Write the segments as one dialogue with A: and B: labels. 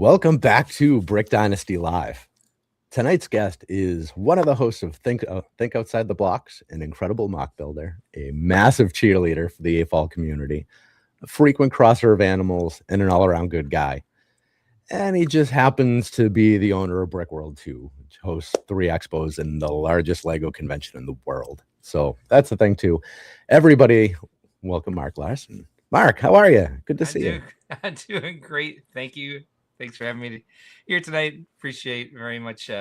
A: Welcome back to Brick Dynasty Live. Tonight's guest is one of the hosts of Think Outside the Blocks, an incredible mock builder, a massive cheerleader for the AFOL community, a frequent crosser of animals, and an all-around good guy. And he just happens to be the owner of Brickworld too, which hosts 3 expos and the largest Lego convention in the world. So that's the thing too. Everybody, welcome Mark Larson. Mark, how are you? Good to see you.
B: I'm doing great. Thank you. Thanks for having me here tonight. Appreciate very much you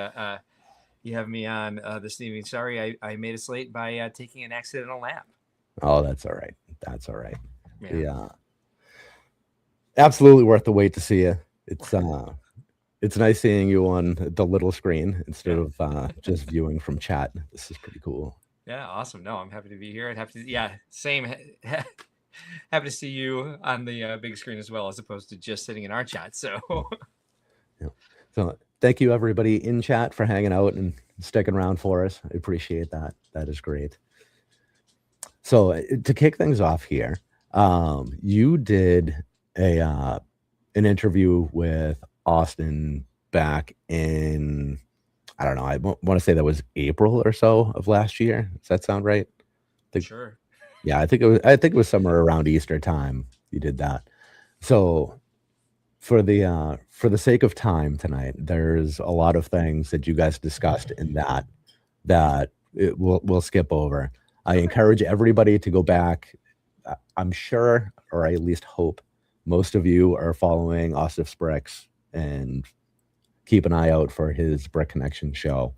B: having me on this evening. Sorry, I made us late by taking an accidental nap.
A: Oh, that's all right. That's all right.
B: Yeah.
A: Absolutely worth the wait to see you. It's nice seeing you on the little screen instead of just viewing from chat. This is pretty cool.
B: Yeah, awesome. No, I'm happy to be here. Same. Happy to see you on the big screen as well, as opposed to just sitting in our chat. So,
A: So thank you everybody in chat for hanging out and sticking around for us. I appreciate that. That is great. So to kick things off here, you did an interview with Austin back in, I don't know, I want to say that was April or so of last year. Does that sound right?
B: Sure.
A: Yeah, I think it was somewhere around Easter time you did that. So for the sake of time tonight, there's a lot of things that you guys discussed in that we'll skip over. I encourage everybody to go back. I'm sure, or I at least hope, most of you are following Osif's Bricks and keep an eye out for his Brick Connection show.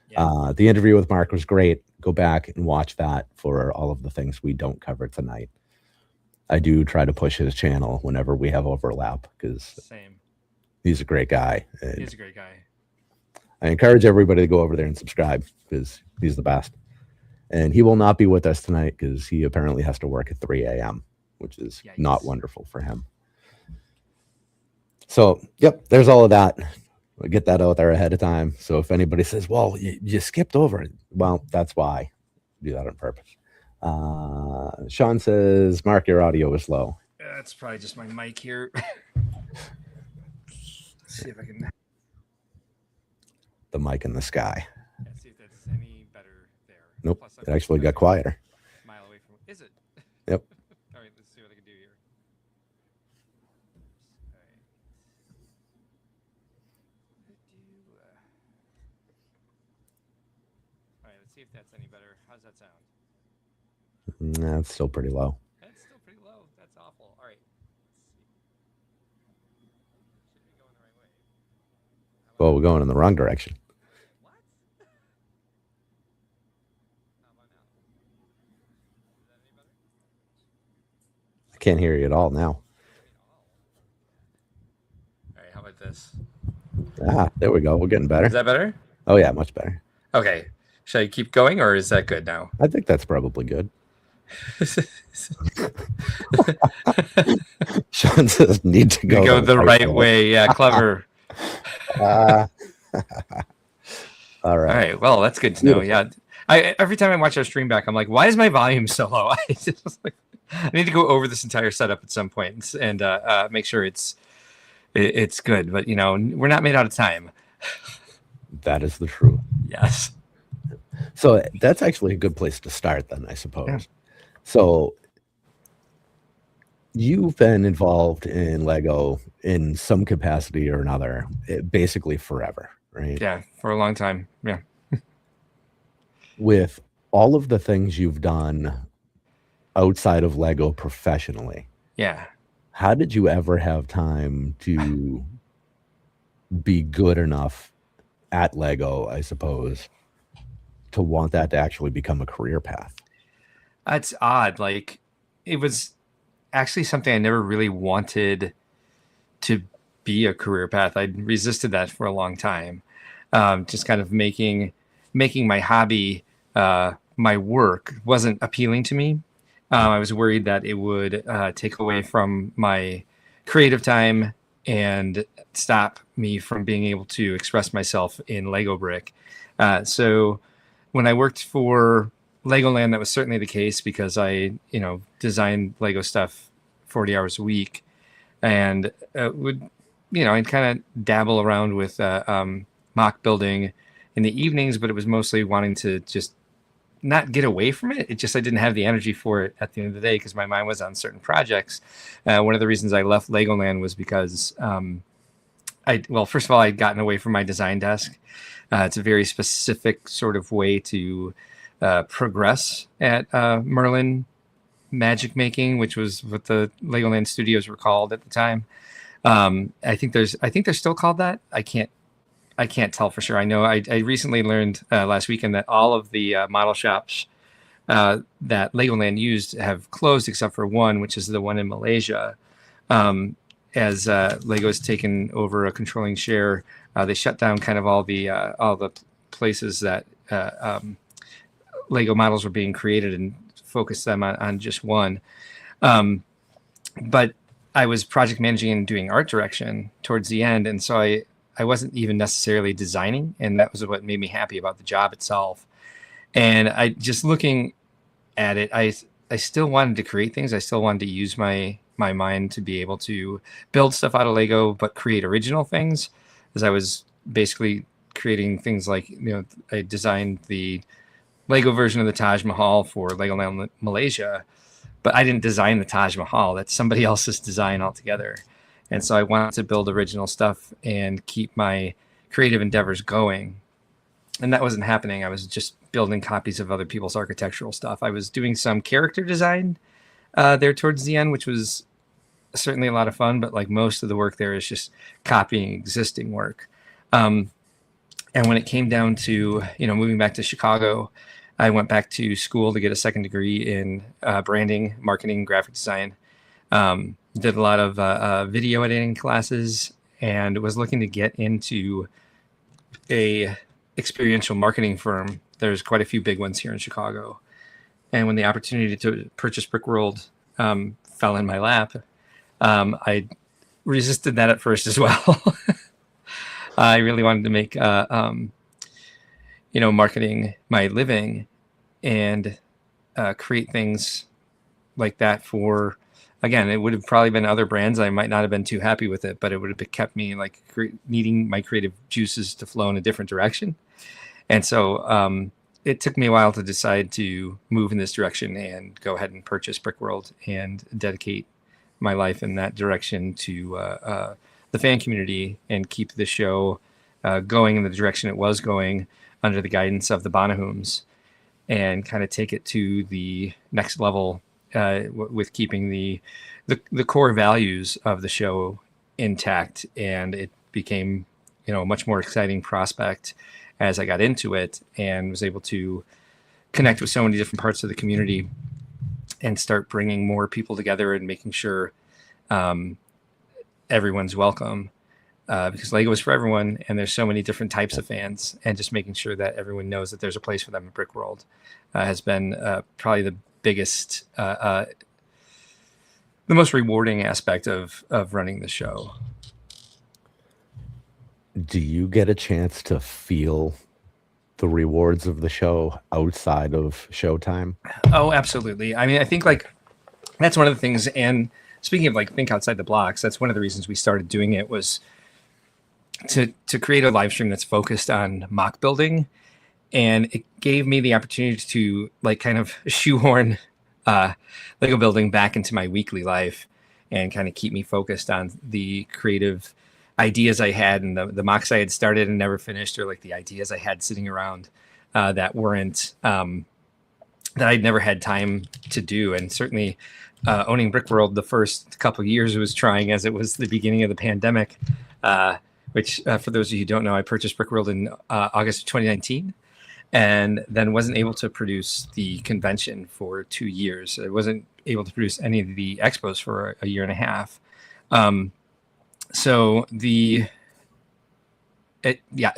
A: Yeah. The interview with Mark was great. Go back and watch that for all of the things we don't cover tonight. I do try to push his channel whenever we have overlap because he's a great guy.
B: He's a great guy.
A: I encourage everybody to go over there and subscribe because he's the best. And he will not be with us tonight because he apparently has to work at 3 a.m., which is not wonderful for him. So, yep, there's all of that. We'll get that out there ahead of time. So if anybody says, well, you skipped over it, well, that's why. Do that on purpose. Sean says, Mark, your audio is low.
B: That's probably just my mic here. See if I can.
A: The mic in the sky.
B: Yeah, see if that's any better there.
A: Nope, plus, it actually got quieter.
B: A mile away from. Is it?
A: Yep.
B: All right, let's see what I can do here. All right, let's see if that's any better. How's that sound?
A: Nah, it's still pretty low.
B: That's still pretty low. That's awful. All right. Should be going the right way.
A: Well, we're going in the wrong direction.
B: What? How about now? Is that any better?
A: I can't hear you at all now.
B: All right, how about this?
A: There we go. We're getting better.
B: Is that better?
A: Oh, yeah, much better.
B: Okay. Should I keep going or is that good now?
A: I think that's probably good. Sean says need to go
B: the right way. Yeah, clever.
A: All right.
B: All right. Well, that's good to know. Yeah. Every time I watch our stream back, I'm like, why is my volume so low? I need to go over this entire setup at some point and make sure it's good. But we're not made out of time.
A: That is the truth.
B: Yes.
A: So that's actually a good place to start then, I suppose. Yeah. So you've been involved in Lego in some capacity or another, basically forever, right?
B: Yeah, for a long time. Yeah.
A: With all of the things you've done outside of Lego professionally.
B: Yeah.
A: How did you ever have time to be good enough at Lego, I suppose, to want that to actually become a career path?
B: That's odd. Like, it was actually something I never really wanted to be a career path. I resisted that for a long time. Just kind of making my hobby my work wasn't appealing to me. I was worried that it would take away from my creative time and stop me from being able to express myself in Lego Brick. So when I worked for Legoland, that was certainly the case because I, designed Lego stuff 40 hours a week and would I'd kind of dabble around with mock building in the evenings, but it was mostly wanting to just not get away from it. It just, I didn't have the energy for it at the end of the day because my mind was on certain projects. One of the reasons I left Legoland was because first of all, I'd gotten away from my design desk. It's a very specific sort of way to progress at Merlin magic making, which was what the Legoland studios were called at the time. I think they're still called that. I can't tell for sure. I know I recently learned last weekend that all of the model shops that Legoland used have closed except for one, which is the one in Malaysia. As Lego's taken over a controlling share, they shut down kind of all the places that Lego models were being created and focused them on just one. But I was project managing and doing art direction towards the end, and so I wasn't even necessarily designing, and that was what made me happy about the job itself. And I just looking at it, I still wanted to create things. I still wanted to use my mind to be able to build stuff out of Lego, but create original things. As I was basically creating things like, I designed the Lego version of the Taj Mahal for Legoland Malaysia, but I didn't design the Taj Mahal. That's somebody else's design altogether. And so I wanted to build original stuff and keep my creative endeavors going. And that wasn't happening. I was just building copies of other people's architectural stuff. I was doing some character design there towards the end, which was certainly a lot of fun, but like most of the work there is just copying existing work. And when it came down to, moving back to Chicago, I went back to school to get a second degree in branding, marketing, graphic design. Did a lot of video editing classes and was looking to get into a experiential marketing firm. There's quite a few big ones here in Chicago. And when the opportunity to purchase Brickworld fell in my lap, I resisted that at first as well. I really wanted to make, marketing my living and create things like that for, again, it would have probably been other brands. I might not have been too happy with it, but it would have kept me like needing my creative juices to flow in a different direction. And so it took me a while to decide to move in this direction and go ahead and purchase Brickworld and dedicate my life in that direction to the fan community and keep the show going in the direction it was going under the guidance of the Bonahooms, and kind of take it to the next level with keeping the core values of the show intact. And it became, a much more exciting prospect as I got into it and was able to connect with so many different parts of the community and start bringing more people together and making sure everyone's welcome, because Lego is for everyone, and there's so many different types of fans, and just making sure that everyone knows that there's a place for them in Brickworld has been probably the biggest, the most rewarding aspect of running the show.
A: Do you get a chance to feel the rewards of the show outside of showtime?
B: Oh, absolutely. I mean, I think like that's one of the things. And speaking of like think outside the blocks, that's one of the reasons we started doing it, was to create a live stream that's focused on mock building. And it gave me the opportunity to like kind of shoehorn Lego building back into my weekly life and kind of keep me focused on the creative ideas I had and the mocks I had started and never finished, or like the ideas I had sitting around that weren't, that I'd never had time to do. And certainly owning Brickworld the first couple of years was trying, as it was the beginning of the pandemic, which for those of you who don't know, I purchased Brickworld in August of 2019. And then wasn't able to produce the convention for 2 years. I wasn't able to produce any of the expos for a year and a half. So it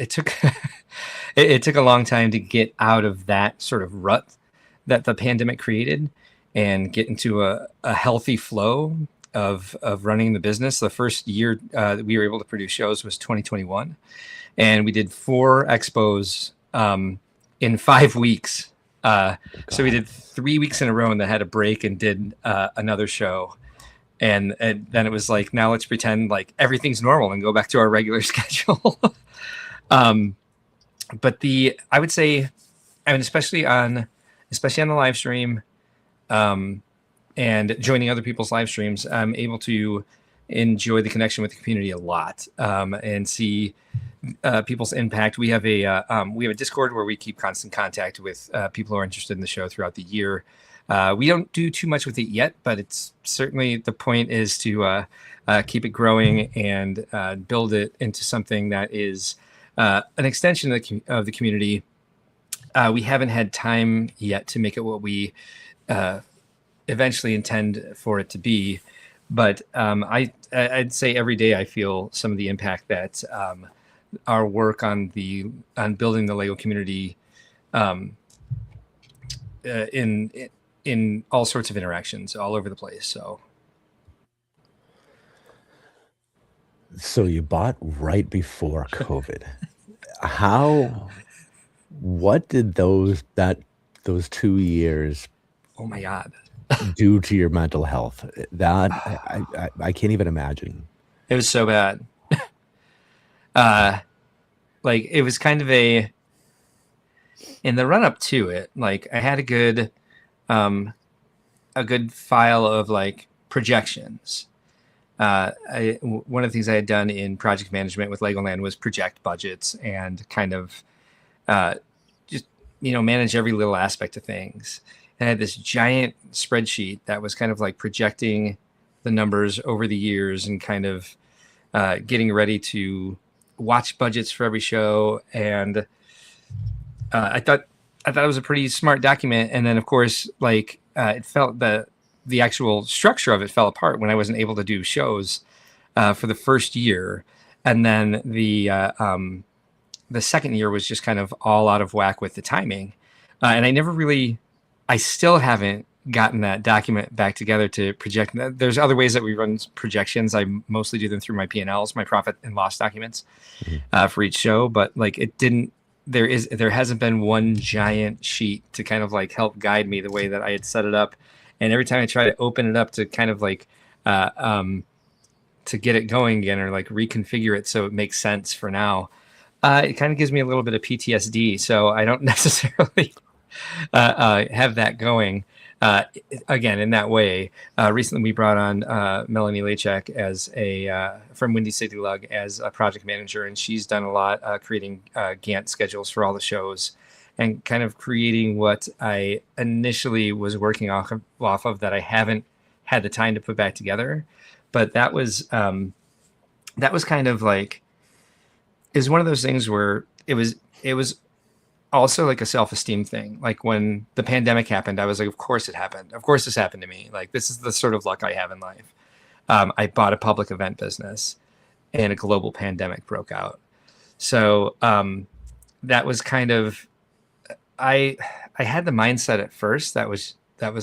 B: took it took a long time to get out of that sort of rut that the pandemic created and get into a healthy flow of running the business. The first year that we were able to produce shows was 2021, and we did 4 expos in 5 weeks. So we did 3 weeks in a row and then had a break and did another show. And then it was like, now let's pretend like everything's normal and go back to our regular schedule. But I would say, I mean, especially on the live stream, and joining other people's live streams, I'm able to enjoy the connection with the community a lot, and see people's impact. We have a Discord where we keep constant contact with people who are interested in the show throughout the year. We don't do too much with it yet, but it's certainly, the point is to keep it growing and build it into something that is an extension of the community. We haven't had time yet to make it what we eventually intend for it to be, but I'd say every day I feel some of the impact that our work on building the Lego community in all sorts of interactions all over the place.
A: So you bought right before COVID. What did those 2 years
B: Oh my God.
A: do to your mental health? That I can't even imagine.
B: It was so bad. Like, it was kind of in the run up to it, like, I had a good file of like projections. One of the things I had done in project management with Legoland was project budgets and kind of just, manage every little aspect of things. And I had this giant spreadsheet that was kind of like projecting the numbers over the years and kind of getting ready to watch budgets for every show. And I thought it was a pretty smart document. And then, of course, like, it felt that the actual structure of it fell apart when I wasn't able to do shows for the first year. And then the second year was just kind of all out of whack with the timing. And I still haven't gotten that document back together to project. There's other ways that we run projections. I mostly do them through my P&Ls, my profit and loss documents, for each show. But like, there hasn't been one giant sheet to kind of like help guide me the way that I had set it up. And every time I try to open it up to kind of like to get it going again, or like reconfigure it so it makes sense for now, it kind of gives me a little bit of PTSD. So I don't necessarily have that going again in that way. Recently, we brought on Melanie Lachek from Windy City Lug as a project manager, and she's done a lot creating Gantt schedules for all the shows and kind of creating what I initially was working off of that I haven't had the time to put back together. But that was kind of like, is one of those things where it was also like a self-esteem thing. Like, when the pandemic happened, I was like, of course it happened. Of course this happened to me. Like, this is the sort of luck I have in life. I bought a public event business and a global pandemic broke out. So that was kind of, I had the mindset at first that was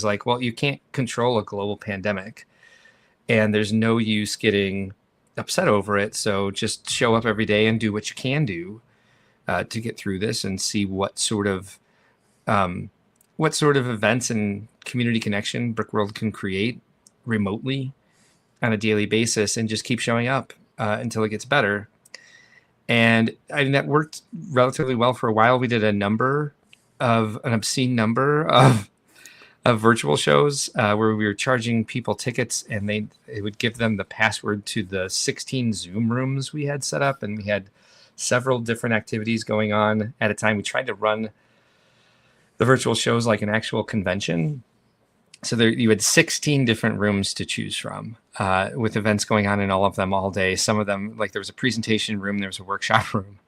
B: like, well, you can't control a global pandemic and there's no use getting upset over it. So just show up every day and do what you can do to get through this, and see what sort of events and community connection Brickworld can create remotely on a daily basis, and just keep showing up until it gets better. And I mean, that worked relatively well for a while. We did an obscene number of virtual shows where we were charging people tickets, and it would give them the password to the 16 Zoom rooms we had set up, and we had several different activities going on at a time. We tried to run the virtual shows like an actual convention. So you had 16 different rooms to choose from, with events going on in all of them all day. Some of them, like, there was a presentation room, there was a workshop room,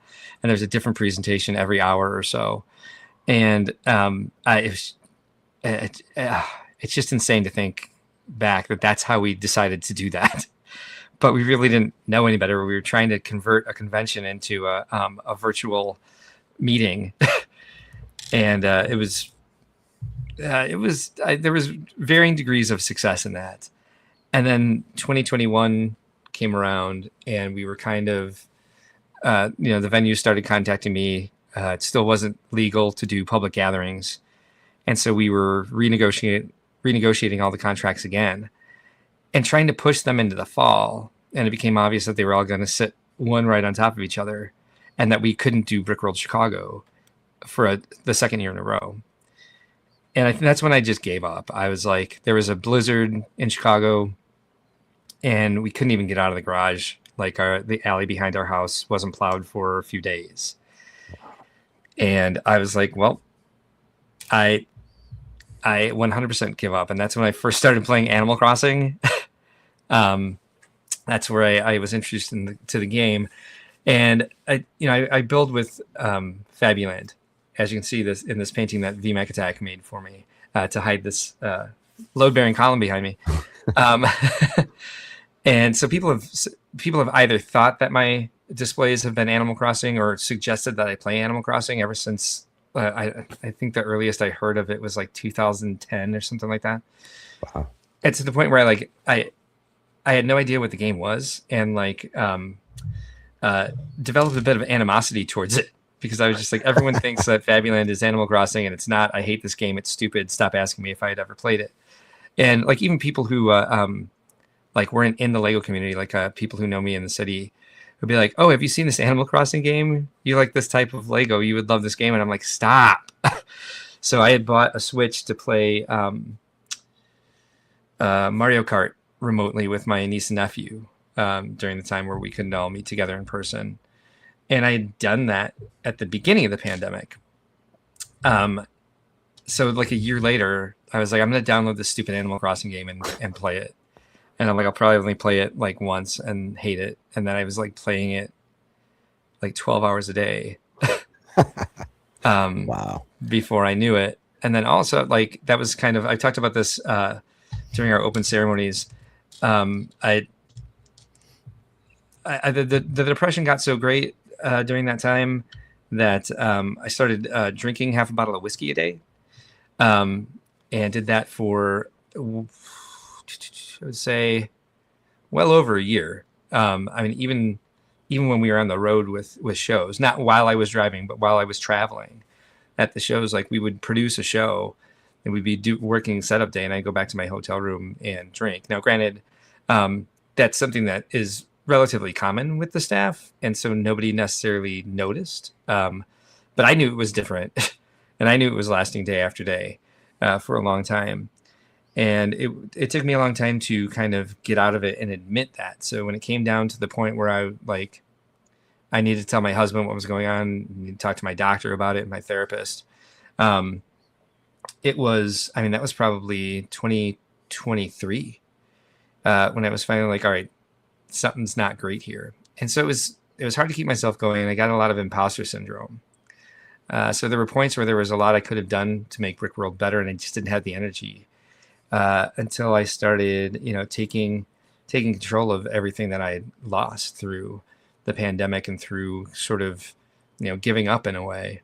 B: and there's a different presentation every hour or so. And it's just insane to think back that that's how we decided to do that. But we really didn't know any better. We were trying to convert a convention into a virtual meeting, and there was varying degrees of success in that. And then 2021 came around, and we were kind of, the venue started contacting me. It still wasn't legal to do public gatherings, and so we were renegotiating all the contracts again. and trying to push them into the fall. And it became obvious that they were all going to sit one right on top of each other, and that we couldn't do Brickworld Chicago for the second year in a row. And I think that's when I just gave up. I was like, there was a blizzard in Chicago, and we couldn't even get out of the garage. Like the alley behind our house wasn't plowed for a few days. And I was like, well, I 100% give up. And that's when I first started playing Animal Crossing. That's where I was introduced to the game. And I build with Fabuland, as you can see this in this painting that VMAC Attack made for me to hide this load-bearing column behind me. And so people have either thought that my displays have been Animal Crossing or suggested that I play Animal Crossing ever since I think the earliest I heard of it was like 2010 or something like that.
A: Wow.
B: It's to the point where I had no idea what the game was, and developed a bit of animosity towards it, because I was just like, everyone thinks that Fabuland is Animal Crossing, and it's not. I hate this game. It's stupid. Stop asking me if I had ever played it. And like even people who weren't in the Lego community, like people who know me in the city, would be like, "Oh, have you seen this Animal Crossing game? You like this type of Lego? You would love this game." And I'm like, "Stop!" So I had bought a Switch to play Mario Kart remotely with my niece and nephew during the time where we couldn't all meet together in person. And I had done that at the beginning of the pandemic. So like a year later, I was like, I'm going to download this stupid Animal Crossing game and play it. And I'm like, I'll probably only play it like once and hate it. And then I was like playing it like 12 hours a day.
A: Wow.
B: Before I knew it. And then also like, that was kind of, I talked about this during our open ceremonies. The depression got so great during that time that I started drinking half a bottle of whiskey a day, and did that for I would say well over a year. I mean, even when we were on the road with shows, not while I was driving, but while I was traveling at the shows, like we would produce a show and we'd be working setup day, and I'd go back to my hotel room and drink. Now, granted, that's something that is relatively common with the staff, and so nobody necessarily noticed. But I knew it was different, and I knew it was lasting day after day for a long time. And it took me a long time to kind of get out of it and admit that. So when it came down to the point where I needed to tell my husband what was going on, need to talk to my doctor about it, and my therapist. That was probably 2023 when I was finally like, all right, something's not great here. And so it was hard to keep myself going. I got a lot of imposter syndrome. So there were points where there was a lot I could have done to make Brickworld better, and I just didn't have the energy until I started, taking control of everything that I had lost through the pandemic and through sort of, giving up in a way.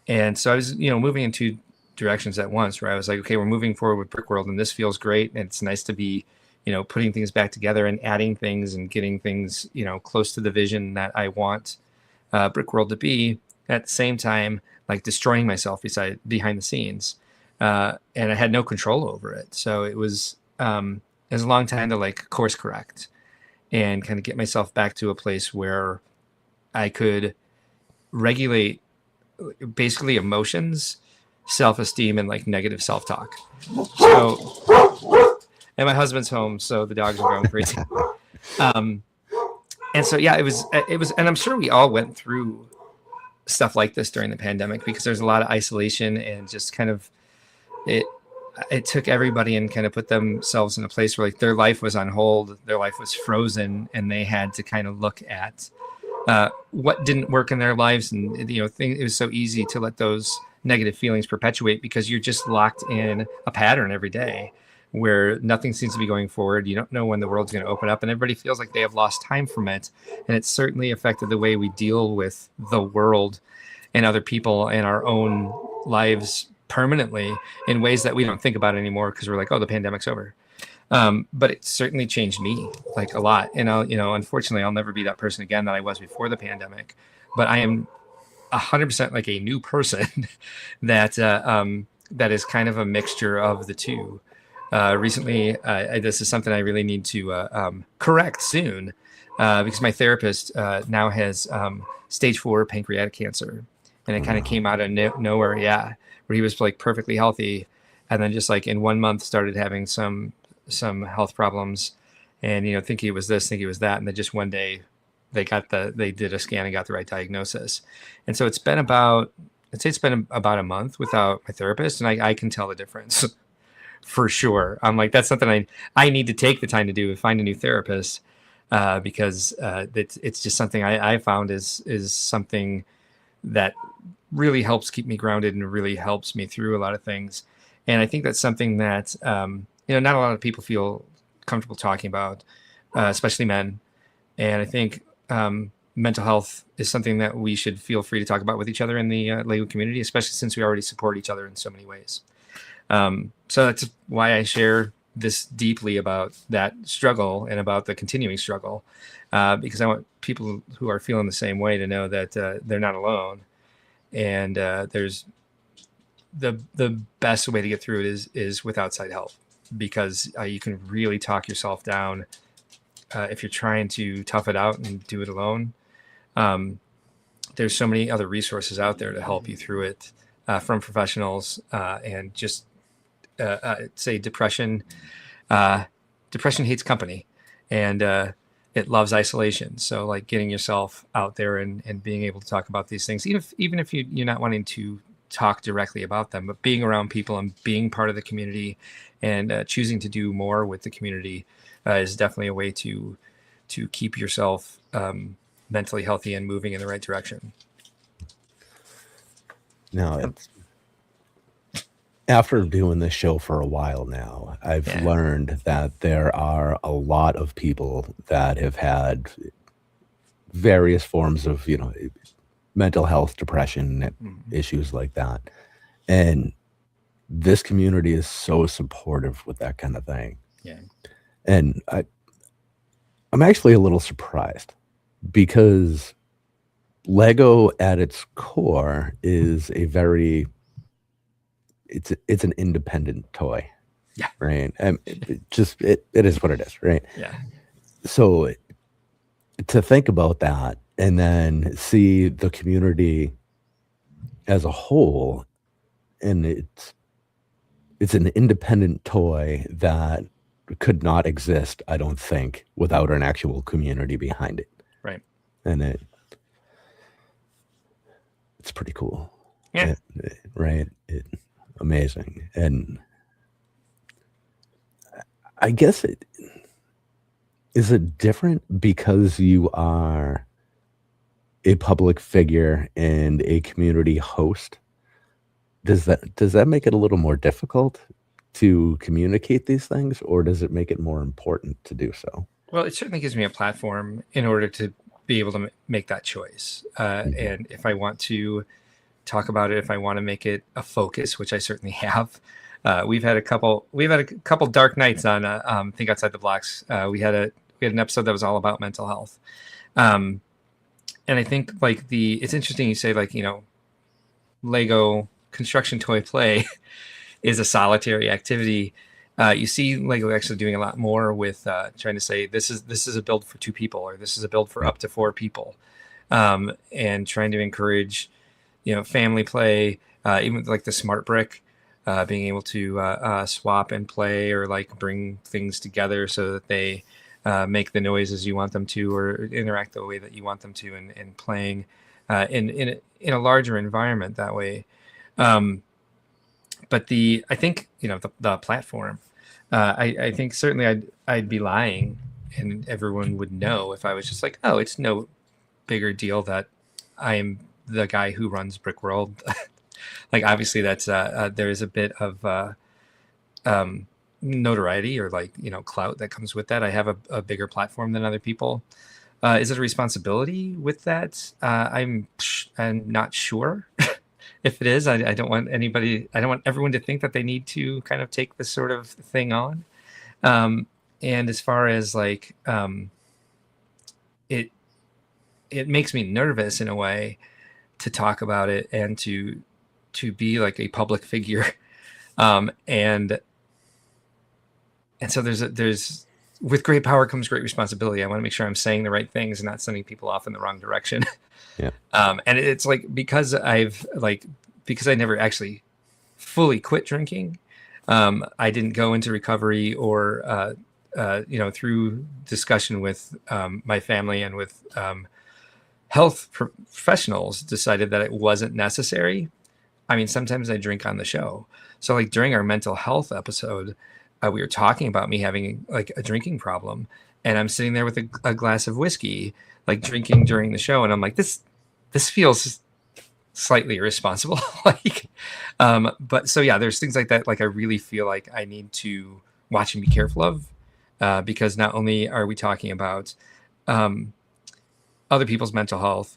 B: And so I was, moving in two directions at once, where I was like, okay, we're moving forward with Brickworld, and this feels great. And it's nice to be, putting things back together and adding things and getting things, close to the vision that I want Brickworld to be. At the same time, like destroying myself behind the scenes. And I had no control over it. So it was a long time to like course correct and kind of get myself back to a place where I could regulate basically emotions, self-esteem, and like negative self-talk. So, and my husband's home, so the dogs are going crazy. And so, yeah, it was, and I'm sure we all went through stuff like this during the pandemic, because there's a lot of isolation, and just kind of it took everybody and kind of put themselves in a place where like their life was on hold, their life was frozen, and they had to kind of look at what didn't work in their lives. And it was so easy to let those negative feelings perpetuate, because you're just locked in a pattern every day where nothing seems to be going forward. You don't know when the world's going to open up, and everybody feels like they have lost time from it. And it's certainly affected the way we deal with the world and other people and our own lives permanently in ways that we don't think about anymore, because we're like, oh, the pandemic's over. But it certainly changed me like a lot. And unfortunately, I'll never be that person again that I was before the pandemic. But I am 100% like a new person that is kind of a mixture of the two. Recently, this is something I really need to correct soon, because my therapist now has stage 4 pancreatic cancer, and it
A: Oh
B: kind of
A: no.
B: came out of nowhere. Yeah, where he was like perfectly healthy, and then just like in 1 month started having some health problems, and thinking it was this, thinking it was that, and then just one day they did a scan and got the right diagnosis, and so I'd say it's been about a month without my therapist, and I can tell the difference. For sure. I'm like, that's something I need to take the time to do, find a new therapist, because it's just something I found is something that really helps keep me grounded and really helps me through a lot of things. And I think that's something that, not a lot of people feel comfortable talking about, especially men. And I think mental health is something that we should feel free to talk about with each other in the Lego community, especially since we already support each other in so many ways. So that's why I share this deeply about that struggle and about the continuing struggle, because I want people who are feeling the same way to know that they're not alone. And there's the best way to get through it is with outside help, because you can really talk yourself down if you're trying to tough it out and do it alone. There's so many other resources out there to help you through it, from professionals, and just say depression. Depression hates company, and it loves isolation. So like getting yourself out there and being able to talk about these things, even if you're not wanting to talk directly about them, but being around people and being part of the community, and choosing to do more with the community is definitely a way to keep yourself mentally healthy and moving in the right direction.
A: No, it's after doing this show for a while now, I've
B: Yeah.
A: learned that there are a lot of people that have had various forms of, mental health, depression,
B: Mhm.
A: issues like that. And this community is so supportive with that kind of thing.
B: Yeah.
A: And I'm actually a little surprised because Lego at its core is it's an independent toy,
B: Yeah.
A: right? It is what it is, right?
B: Yeah.
A: So to think about that and then see the community as a whole, and it's an independent toy that could not exist, I don't think, without an actual community behind it.
B: Right.
A: And it's pretty cool.
B: Yeah.
A: Right? Amazing. And I guess is it different because you are a public figure and a community host? Does that make it a little more difficult to communicate these things, or does it make it more important to do so?
B: Well, it certainly gives me a platform in order to be able to make that choice.
A: Mhm.
B: And if I want to talk about it, if I want to make it a focus, which I certainly have, we've had a couple dark nights on Think Outside the Blocks. We had an episode that was all about mental health. Um, and I think like it's interesting you say like, Lego construction toy play is a solitary activity. You see Lego actually doing a lot more with trying to say this is a build for 2 people, or this is a build for
A: Right.
B: up to 4 people, and trying to encourage family play, even like the smart brick, being able to swap and play, or like bring things together so that they make the noises you want them to, or interact the way that you want them to, and playing in a larger environment that way. Um, but I think the platform. I think certainly I'd be lying, and everyone would know if I was just like, oh, it's no bigger deal that I'm the guy who runs Brickworld. Like obviously that's there is a bit of um, notoriety, or like clout that comes with that. I have a bigger platform than other people. Is it a responsibility with that? I'm not sure. If it is, I don't want anybody. I don't want everyone to think that they need to kind of take this sort of thing on. Um, and as far as like it, it makes me nervous in a way to talk about it, and to be like a public figure. And so there's with great power comes great responsibility. I want to make sure I'm saying the right things and not sending people off in the wrong direction.
A: Yeah.
B: And it's like, because I never actually fully quit drinking. I didn't go into recovery or, through discussion with my family and with health professionals, decided that it wasn't necessary. I mean, sometimes I drink on the show. So like during our mental health episode, we were talking about me having like a drinking problem, and I'm sitting there with a glass of whiskey, like drinking during the show. And I'm like, this feels slightly irresponsible. But so yeah, there's things like that. Like I really feel like I need to watch and be careful of, because not only are we talking about other people's mental health,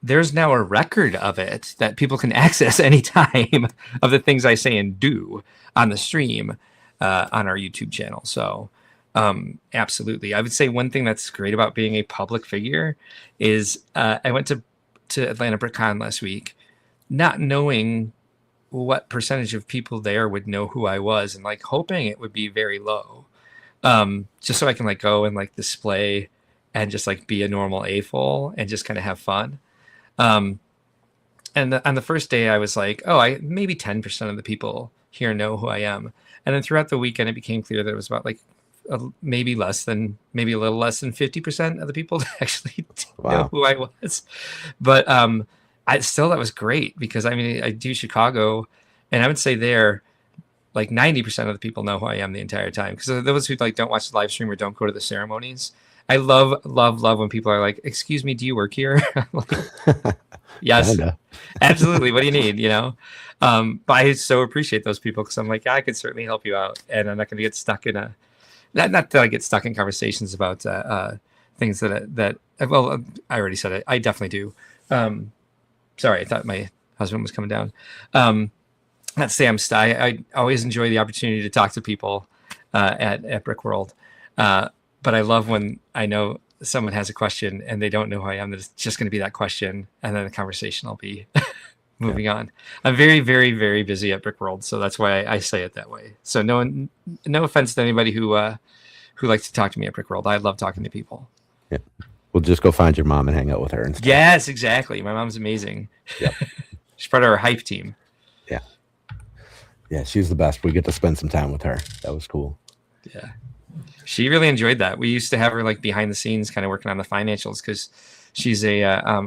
B: there's now a record of it that people can access anytime of the things I say and do on the stream, on our YouTube channel. So absolutely. I would say one thing that's great about being a public figure is I went to Atlanta BrickCon last week, not knowing what percentage of people there would know who I was, and like hoping it would be very low, just so I can like go and like display and just like be a normal AFOL and just kind of have fun. And on the first day I was like, maybe 10% of the people here know who I am. And then throughout the weekend, it became clear that it was about like maybe a little less than 50% of the people that actually know who I was. But that was great, because I mean, I do Chicago, and I would say there, like 90% of the people know who I am the entire time. Because those who like don't watch the live stream or don't go to the ceremonies, I love when people are like, "Excuse me, do you work here?" Like, yes, absolutely. What do you need? But I so appreciate those people, because I'm like, I could certainly help you out, and I'm not going to get stuck in not that I get stuck in conversations about things that well, I already said it. I definitely do. Sorry, I thought my husband was coming down. Not to say I always enjoy the opportunity to talk to people at Brickworld. But I love when I know someone has a question and they don't know who I am, that it's just going to be that question, and then the conversation will be moving on. I'm very, very, very busy at Brickworld, so that's why I say it that way. So no offense to anybody who likes to talk to me at Brickworld. I love talking to people.
A: Yeah, we'll just go find your mom and hang out with her instead.
B: Yes, exactly. My mom's amazing.
A: Yep.
B: She's part of our hype team.
A: Yeah, she's the best. We get to spend some time with her. That was cool.
B: Yeah. She really enjoyed that. We used to have her like behind the scenes, kind of working on the financials, because she's a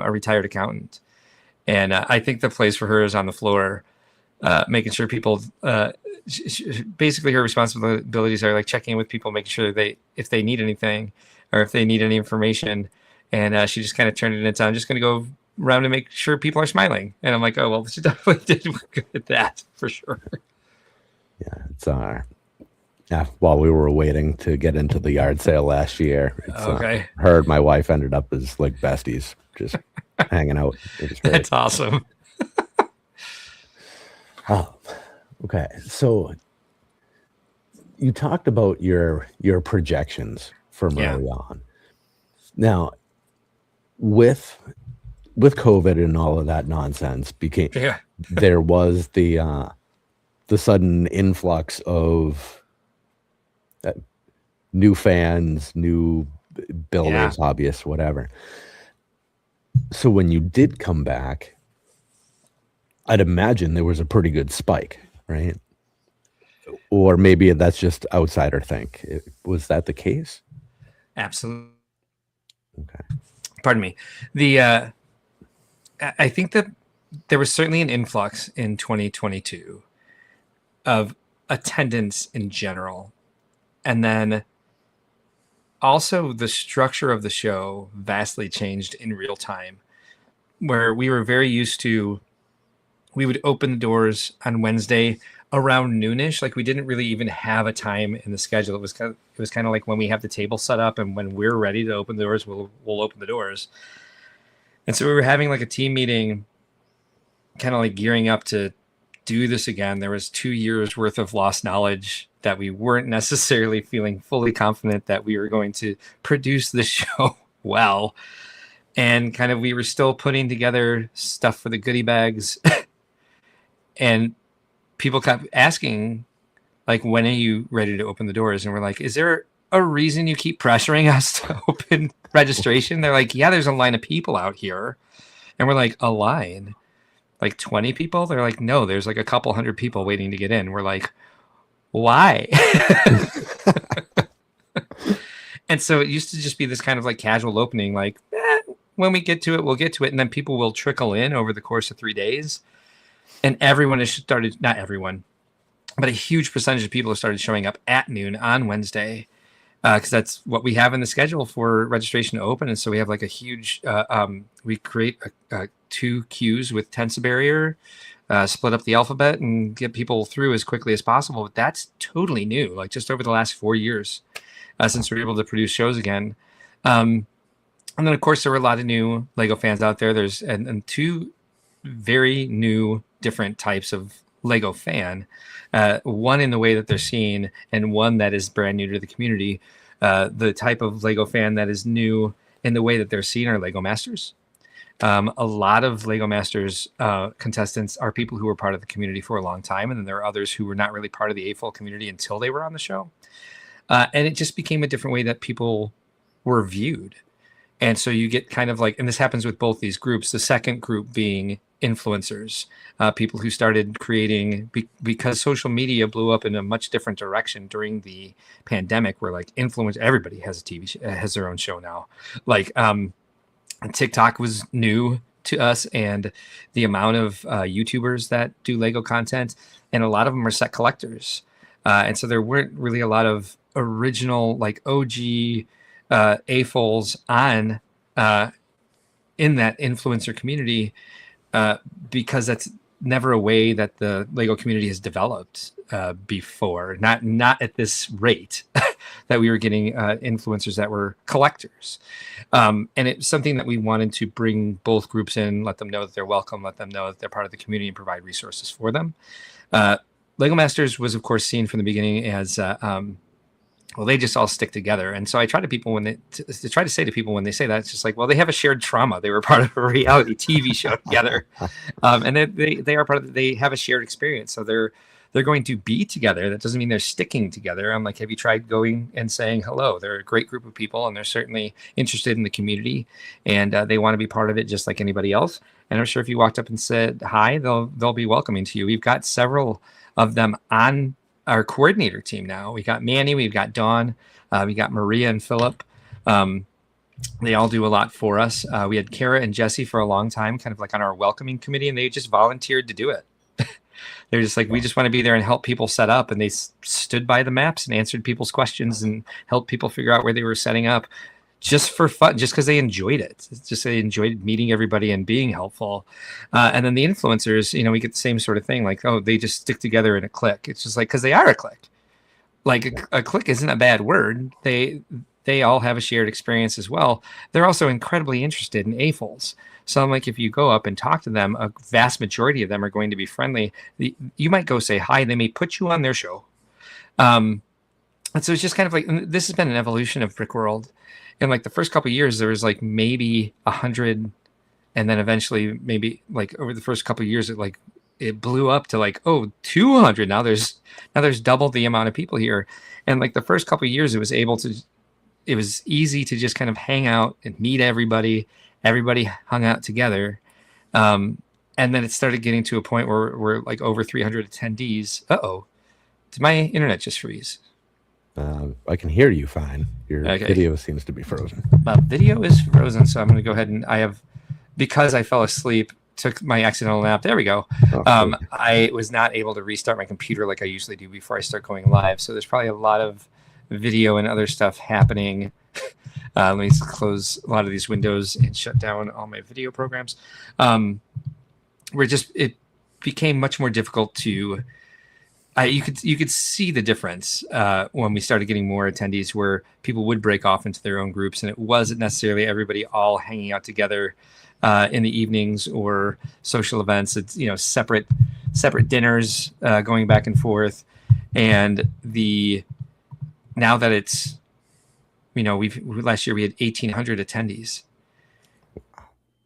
B: retired accountant, and I think the place for her is on the floor, making sure people. Basically, her responsibilities are like checking in with people, making sure if they need anything or if they need any information, and she just kind of turned it into, I'm just going to go around and make sure people are smiling, and I'm like, oh well, she definitely did good at that for sure.
A: Yeah, it's while we were waiting to get into the yard sale last year, her and my wife ended up as like besties, just hanging out.
B: That's awesome.
A: Okay, so you talked about your projections from early on. Now, with COVID and all of that nonsense, there was the sudden influx of new fans, new builders, hobbyists, whatever. So when you did come back, I'd imagine there was a pretty good spike, right? Or maybe that's just outsider think. Was that the case?
B: Absolutely.
A: Okay.
B: Pardon me. I think that there was certainly an influx in 2022 of attendance in general. And then also the structure of the show vastly changed in real time, where we were very used to, we would open the doors on Wednesday around noonish. Like we didn't really even have a time in the schedule. It was kind of like when we have the table set up and when we're ready to open the doors, we'll open the doors. And so we were having like a team meeting, kind of like gearing up to do this again. There was 2 years worth of lost knowledge that we weren't necessarily feeling fully confident that we were going to produce the show well. And kind of, we were still putting together stuff for the goodie bags and people kept asking, like, when are you ready to open the doors? And we're like, is there a reason you keep pressuring us to open registration? They're like, yeah, there's a line of people out here. And we're like, a line? Like 20 people? They're like, no, there's like a couple hundred people waiting to get in. We're like, why? And so it used to just be this kind of like casual opening, like, when we get to it, we'll get to it. And then people will trickle in over the course of 3 days. And everyone has started, not everyone, but a huge percentage of people have started showing up at noon on Wednesday, because that's what we have in the schedule for registration to open. And so we have like a huge, we create 2 queues with tents barrier, split up the alphabet and get people through as quickly as possible. But that's totally new, like just over the last 4 years, since we were able to produce shows again. And then, of course, there were a lot of new Lego fans out there. There's and 2 very new, different types of Lego fan. One in the way that they're seen, and one that is brand new to the community. The type of Lego fan that is new in the way that they're seen are Lego Masters. A lot of Lego Masters contestants are people who were part of the community for a long time, and then there are others who were not really part of the AFOL community until they were on the show. And it just became a different way that people were viewed. And so you get kind of like, and this happens with both these groups, the second group being influencers, people who started creating, because social media blew up in a much different direction during the pandemic, where like everybody has a TV has their own show now. Like TikTok was new to us, and the amount of YouTubers that do Lego content, and a lot of them are set collectors. And so there weren't really a lot of original, like OG AFOLs on in that influencer community, because that's never a way that the Lego community has developed before. Not at this rate that we were getting influencers that were collectors. And it's something that we wanted to bring both groups in, let them know that they're welcome, let them know that they're part of the community, and provide resources for them. Lego Masters was, of course, seen from the beginning as well, they just all stick together. And so I try to people when they try to say to people when they say that, it's just like, well, they have a shared trauma. They were part of a reality TV show together, and they are part of. They have a shared experience, so they're going to be together. That doesn't mean they're sticking together. I'm like, have you tried going and saying hello? They're a great group of people, and they're certainly interested in the community, and they want to be part of it just like anybody else. And I'm sure if you walked up and said hi, they'll be welcoming to you. We've got several of them on our coordinator team now. We got Manny, we've got Dawn, we got Maria and Philip. They all do a lot for us. We had Kara and Jesse for a long time, kind of like on our welcoming committee, and they just volunteered to do it. They're just like, we just want to be there and help people set up. And they stood by the maps and answered people's questions and helped people figure out where they were setting up, just for fun, just because they enjoyed it. It's just they enjoyed meeting everybody and being helpful. And then the influencers, we get the same sort of thing. Like, oh, they just stick together in a clique. It's just like, because they are a clique. Like a clique isn't a bad word. They all have a shared experience as well. They're also incredibly interested in AFOLs. So I'm like, if you go up and talk to them, a vast majority of them are going to be friendly. You might go say hi. They may put you on their show. And so it's just kind of like, this has been an evolution of Brickworld. In like the first couple of years, there was like maybe 100, and then eventually maybe like over the first couple of years, it blew up to like, 200. Now there's double the amount of people here. And like the first couple of years, it was easy to just kind of hang out and meet everybody. Everybody hung out together. And then it started getting to a point where we're like over 300 attendees. Did my internet just freeze?
A: I can hear you fine. Your video seems to be frozen.
B: Video is frozen, so I'm going to go ahead and because I fell asleep, took my accidental nap. There we go. I was not able to restart my computer like I usually do before I start going live. So there's probably a lot of video and other stuff happening. Let me close a lot of these windows and shut down all my video programs. It became much more difficult to. You could see the difference when we started getting more attendees, where people would break off into their own groups, and it wasn't necessarily everybody all hanging out together in the evenings or social events. It's separate dinners going back and forth, and now that it's last year we had 1,800 attendees.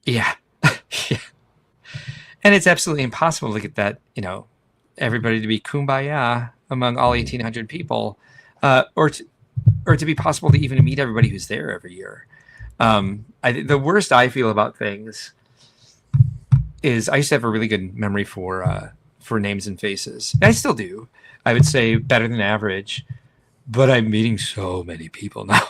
B: Yeah, yeah, and it's absolutely impossible to get that everybody to be kumbaya among all 1,800 people, or to be possible to even meet everybody who's there every year. The worst I feel about things is I used to have a really good memory for names and faces. And I still do. I would say better than average, but I'm meeting so many people now.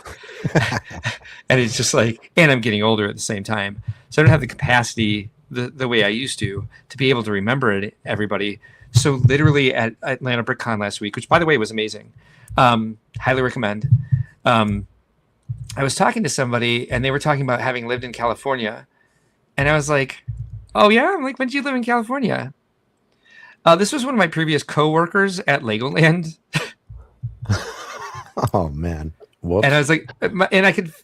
B: And it's just like, and I'm getting older at the same time. So I don't have the capacity the way I used to be able to remember everybody. So literally at Atlanta BrickCon last week, which by the way was amazing. Highly recommend. I was talking to somebody and they were talking about having lived in California. And I was like, oh yeah? I'm like, when did you live in California? This was one of my previous coworkers at Legoland.
A: Oh man. Whoops.
B: And I was like,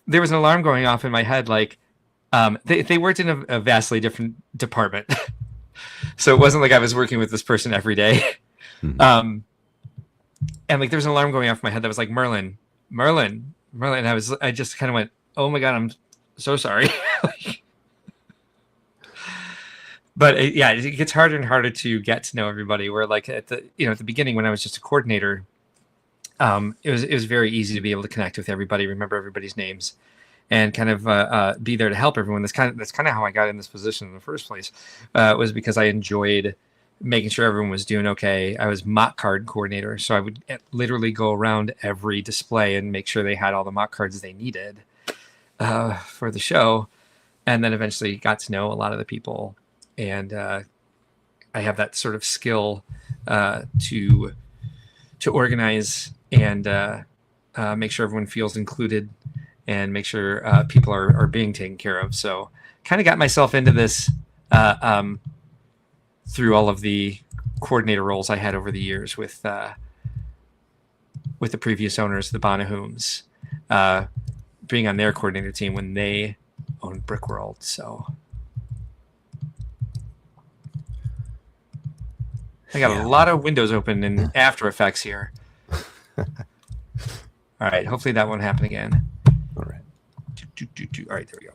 B: there was an alarm going off in my head. Like, they worked in a vastly different department. So it wasn't like I was working with this person every day. Mm-hmm. And like, there was an alarm going off in my head that was like, Merlin. And I just kind of went, oh my God, I'm so sorry. But it gets harder and harder to get to know everybody. Where like at the beginning when I was just a coordinator, it was very easy to be able to connect with everybody, remember everybody's names, and kind of be there to help everyone. That's kind of how I got in this position in the first place. Was because I enjoyed making sure everyone was doing okay. I was mock card coordinator, so I would literally go around every display and make sure they had all the mock cards they needed for the show, and then eventually got to know a lot of the people. And I have that sort of skill to organize and make sure everyone feels included and make sure people are being taken care of. So kind of got myself into this through all of the coordinator roles I had over the years with the previous owners, the Bonahooms, being on their coordinator team when they owned Brickworld. So I got a lot of windows open in After Effects here. All right. Hopefully that won't happen again.
A: All right.
B: All right. There we go.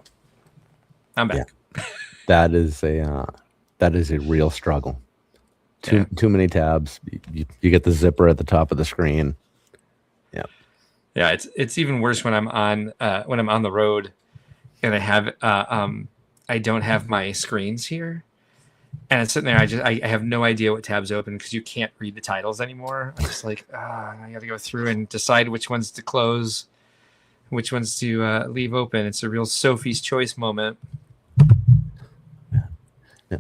B: I'm back.
A: Yeah. That is a real struggle. Too many tabs. You get the zipper at the top of the screen. Yeah. Yeah.
B: It's even worse when I'm on the road and I don't have my screens here. And it's sitting there. I have no idea what tabs open because you can't read the titles anymore. I'm just like, I got to go through and decide which ones to close, which ones to leave open. It's a real Sophie's Choice moment.
A: Yeah.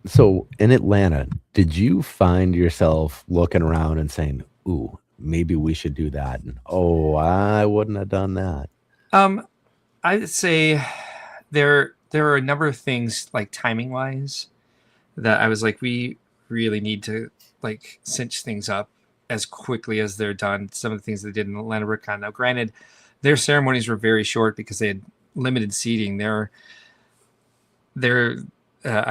A: So in Atlanta, did you find yourself looking around and saying, "Ooh, maybe we should do that"? And, "Oh, I wouldn't have done that."
B: I'd say there are a number of things like timing wise that I was like, we really need to like cinch things up as quickly as they're done. Some of the things they did in Atlanta BrickCon. Now, granted, their ceremonies were very short because they had limited seating. I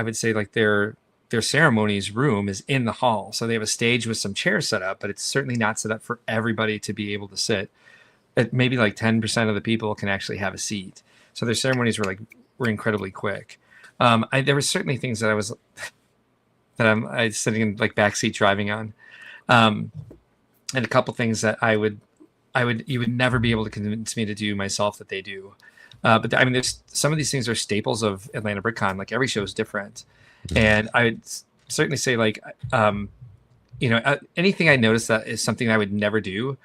B: would say like their ceremonies room is in the hall. So they have a stage with some chairs set up, but it's certainly not set up for everybody to be able to sit. Maybe like 10% of the people can actually have a seat. So their ceremonies were incredibly quick. There were certainly things that I was sitting in like backseat driving on, and a couple things that you would never be able to convince me to do myself that they do. But I mean, there's some of these things are staples of Atlanta BrickCon. Like every show is different, and I would certainly say like, anything I notice that is something I would never do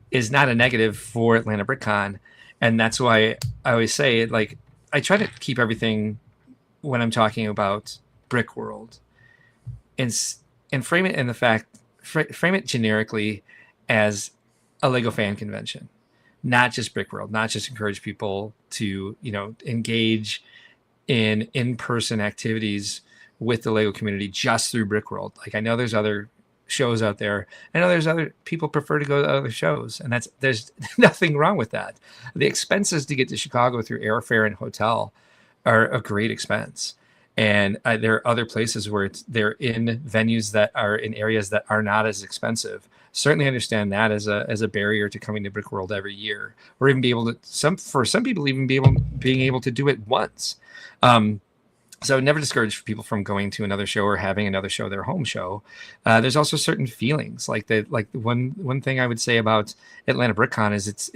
B: is not a negative for Atlanta BrickCon, and that's why I always say like I try to keep everything when I'm talking about Brickworld, and frame it in the frame it generically as a Lego fan convention, not just Brickworld, not just encourage people to engage in in-person activities with the Lego community just through Brickworld. Like I know there's other shows out there. I know there's other people prefer to go to other shows, and there's nothing wrong with that. The expenses to get to Chicago through airfare and hotel are a great expense. And there are other places where they're in venues that are in areas that are not as expensive. Certainly understand that as a barrier to coming to Brickworld every year, or even be able to for some people even being able to do it once. So I would never discourage people from going to another show or having another show, their home show. There's also certain feelings like one thing I would say about Atlanta BrickCon is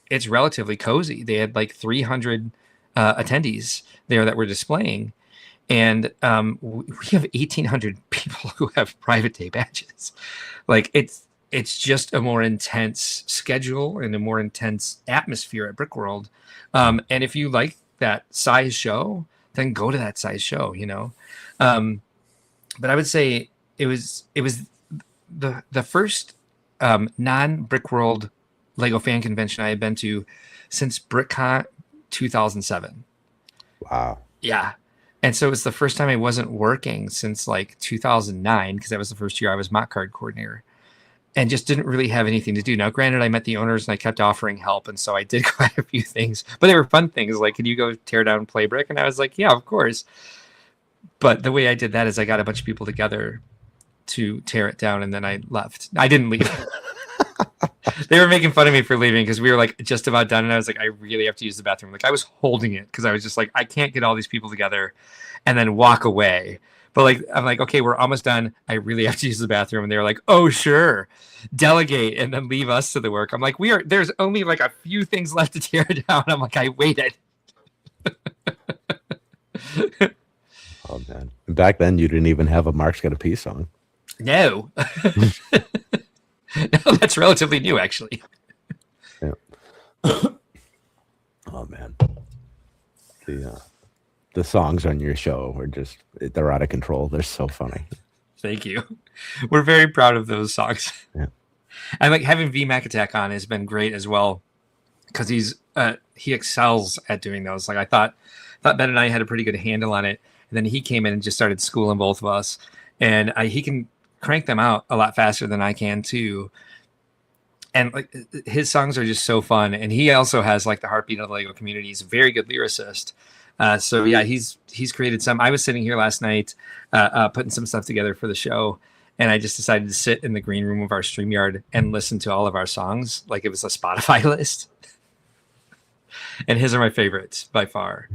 B: it's relatively cozy. They had like 300 attendees there that were displaying, and we have 1,800 people who have private day badges. Like it's just a more intense schedule and a more intense atmosphere at Brickworld. And if you like that size show, then go to that size show, you know. But I would say it was the first non Brickworld Lego fan convention I had been to since BrickCon 2007.
A: Wow.
B: Yeah. And so it's the first time I wasn't working since like 2009, because that was the first year I was mock card coordinator, and just didn't really have anything to do. Now, granted, I met the owners and I kept offering help, and so I did quite a few things, but they were fun things. Like, can you go tear down play brick? And I was like, yeah, of course. But the way I did that is I got a bunch of people together to tear it down, and then I left. I didn't leave. They were making fun of me for leaving because we were like just about done, and I was like, I really have to use the bathroom. Like, I was holding it because I was just like, I can't get all these people together and then walk away. But like, I'm like, okay, we're almost done. I really have to use the bathroom. And they were like, oh, sure, delegate and then leave us to the work. I'm like, there's only like a few things left to tear down. I'm like, I waited.
A: Oh man. Back then you didn't even have a Mark's Got a Pee song.
B: No. No, that's relatively new, actually.
A: Yeah. Oh man. The songs on your show are they're out of control. They're so funny.
B: Thank you. We're very proud of those songs.
A: Yeah.
B: And like having VMAC Attack on has been great as well, because he excels at doing those. Like I thought Ben and I had a pretty good handle on it, and then he came in and just started schooling both of us, and he can crank them out a lot faster than I can too. And like his songs are just so fun, and he also has like the heartbeat of the Lego community. He's a very good lyricist. So yeah, he's created some. I was sitting here last night putting some stuff together for the show, and I just decided to sit in the green room of our StreamYard and listen to all of our songs like it was a Spotify list. And his are my favorites by far.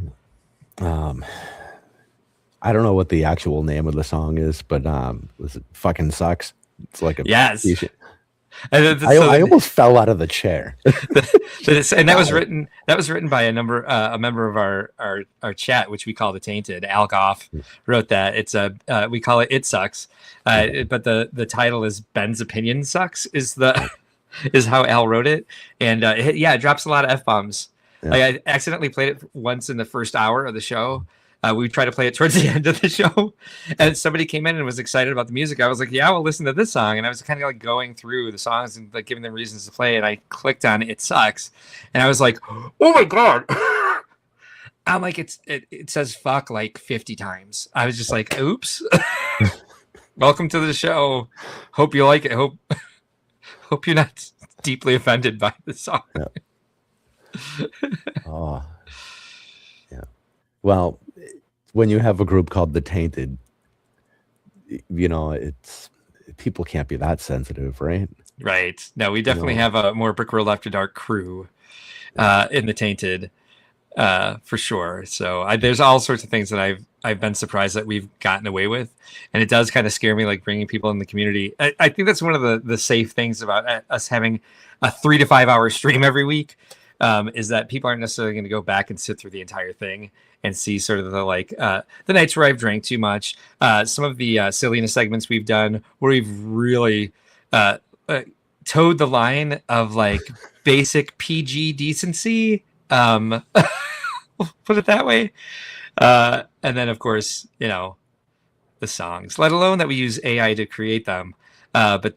A: I don't know what the actual name of the song is, but was it Fucking Sucks? It's like a
B: yes.
A: I almost fell out of the chair.
B: And that was written by a member of our chat, which we call the Tainted. Al Goff wrote that. It's we call it Sucks, but the title is Ben's Opinion Sucks is how Al wrote it, and it drops a lot of F-bombs. Yeah. Like I accidentally played it once in the first hour of the show. We tried to play it towards the end of the show, and somebody came in and was excited about the music. I was like, yeah, we'll listen to this song. And I was kind of like going through the songs and like giving them reasons to play. And I clicked on It Sucks. And I was like, oh my God. I'm like, it says fuck like 50 times. I was just like, oops. Welcome to the show. Hope you like it. Hope you're not deeply offended by the song.
A: Yeah. Oh, yeah. Well, when you have a group called the Tainted, you know, people can't be that sensitive, right?
B: Right. No, we definitely have a more Brickworld After Dark crew in the Tainted, for sure. So there's all sorts of things that I've been surprised that we've gotten away with, and it does kind of scare me, like bringing people in the community. I think that's one of the safe things about us having a 3 to 5 hour stream every week. Is that people aren't necessarily going to go back and sit through the entire thing and see sort of the nights where I've drank too much, some of the silliness segments we've done where we've really towed the line of like basic PG decency. We'll put it that way. And then of course, you know, the songs, let alone that we use AI to create them. But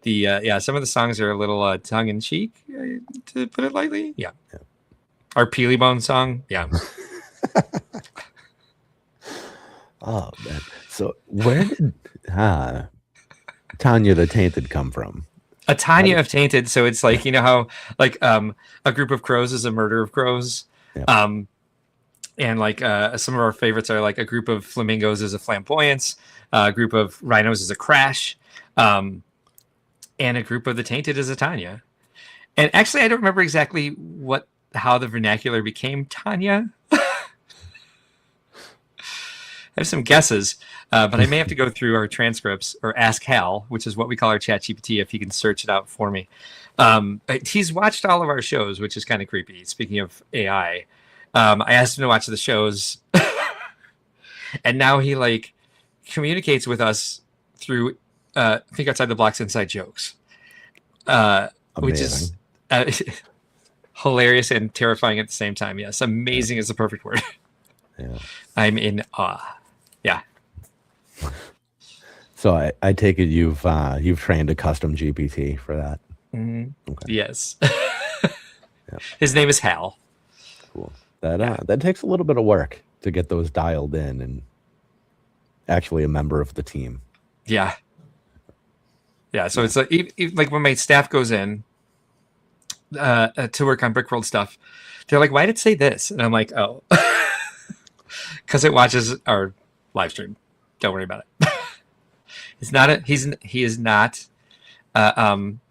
B: some of the songs are a little tongue in cheek, to put it lightly. Yeah. Our Peely Bone song. Yeah.
A: Oh man. So where did Tanya the Tainted come from?
B: A Tanya of Tainted. So it's like, you know how like a group of crows is a murder of crows. Yeah. And like some of our favorites are like a group of flamingos is a flamboyance, a group of rhinos is a crash, and a group of the Tainted is a Tanya. And actually, I don't remember exactly how the vernacular became Tanya. have some guesses, but I may have to go through our transcripts or ask Hal, which is what we call our chat GPT, if he can search it out for me. He's watched all of our shows, which is kind of creepy. Speaking of AI, I asked him to watch the shows, and now he like communicates with us through think outside the blocks, inside jokes, which is hilarious and terrifying at the same time. Yes, amazing is the perfect word.
A: Yeah.
B: I'm in awe. Yeah.
A: So I take it you've trained a custom GPT for that.
B: Mm-hmm.
A: Okay.
B: Yes.
A: Yeah.
B: His name is Hal.
A: Cool. That takes a little bit of work to get those dialed in and actually a member of the team.
B: Yeah. Yeah. So it's like when my staff goes in to work on Brickworld stuff, they're like, "Why did it say this?" And I'm like, "Oh, because it watches our live stream. Don't worry about it." He is not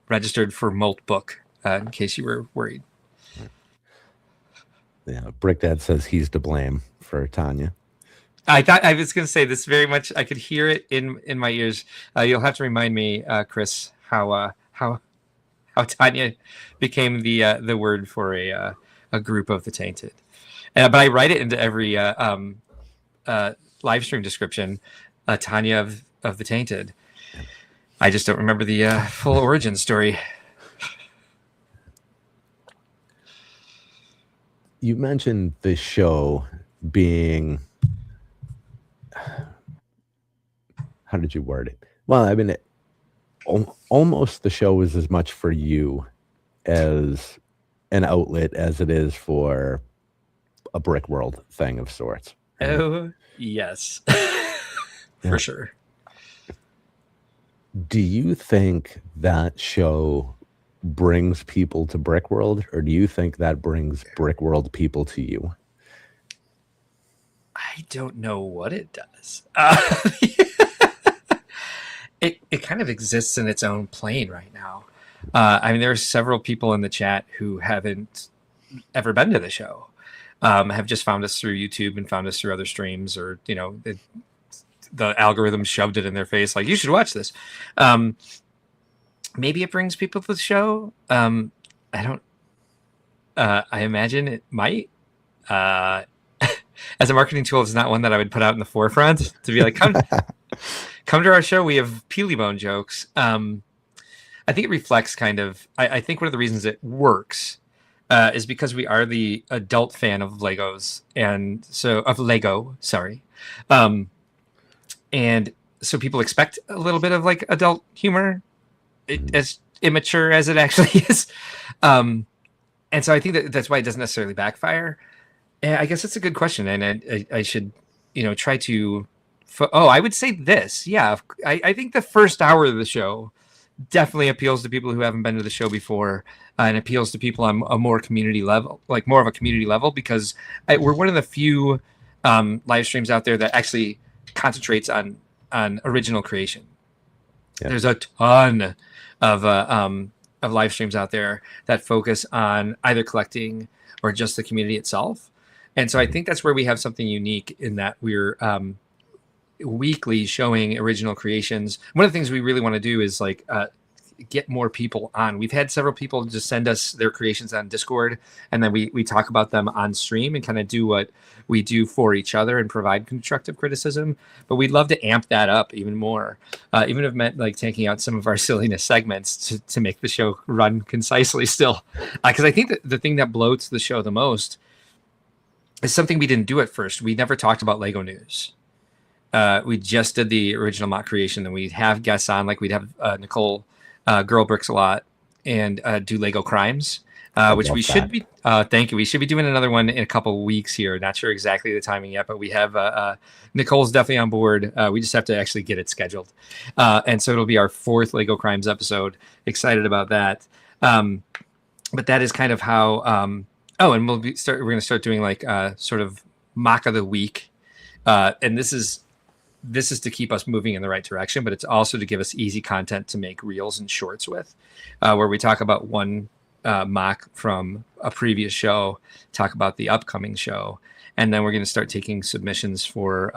B: registered for Molt Book, in case you were worried.
A: Yeah, Brick Dad says he's to blame for Tanya.
B: I thought I was going to say this very much. I could hear it in my ears. You'll have to remind me, Chris, how Tanya became the word for a group of the tainted. But I write it into every live stream description. Tanya of the tainted. I just don't remember the full origin story.
A: You mentioned the show being, how did you word it? Well, I mean, almost the show is as much for you as an outlet as it is for a Brickworld thing of sorts.
B: Right? Oh, yes. For sure.
A: Do you think that show brings people to Brickworld, or do you think that brings Brickworld people to you?
B: I don't know what it does. It kind of exists in its own plane right now. I mean, there are several people in the chat who haven't ever been to the show, have just found us through YouTube and found us through other streams, or the algorithm shoved it in their face like, you should watch this. Maybe it brings people to the show. I imagine it might. As a marketing tool, it's not one that I would put out in the forefront to be like, come to our show. We have Peely Bone jokes. I think it reflects kind of, I think one of the reasons it works is because we are the adult fan of Legos, and so of Lego, sorry. And so people expect a little bit of like adult humor, as immature as it actually is. And so I think that's why it doesn't necessarily backfire. And I guess it's a good question. And I should, try to, I would say this. Yeah. I think the first hour of the show definitely appeals to people who haven't been to the show before, and appeals to people on a more community level, like more of a community level, because we're one of the few live streams out there that actually concentrates on original creation. Yeah. There's a ton of live streams out there that focus on either collecting or just the community itself. And so I think that's where we have something unique, in that we're weekly showing original creations. One of the things we really want to do is like get more people on. We've had several people just send us their creations on Discord, and then we talk about them on stream and kind of do what we do for each other and provide constructive criticism. But we'd love to amp that up even more, even if it meant like taking out some of our silliness segments to make the show run concisely still. Because I think that the thing that bloats the show the most is something we didn't do at first. We never talked about Lego news. We just did the original mock creation, and we'd have guests on, like we'd have Nicole Girl Bricks a lot, and do Lego crimes, which we should be. Thank you. We should be doing another one in a couple of weeks here. Not sure exactly the timing yet, but we have Nicole's definitely on board. We just have to actually get it scheduled, and so it'll be our 4th Lego crimes episode. Excited about that. But that is kind of how. And we're going to start doing like sort of mock of the week, and this is to keep us moving in the right direction, but it's also to give us easy content to make reels and shorts with, where we talk about one mock from a previous show, talk about the upcoming show, and then we're going to start taking submissions for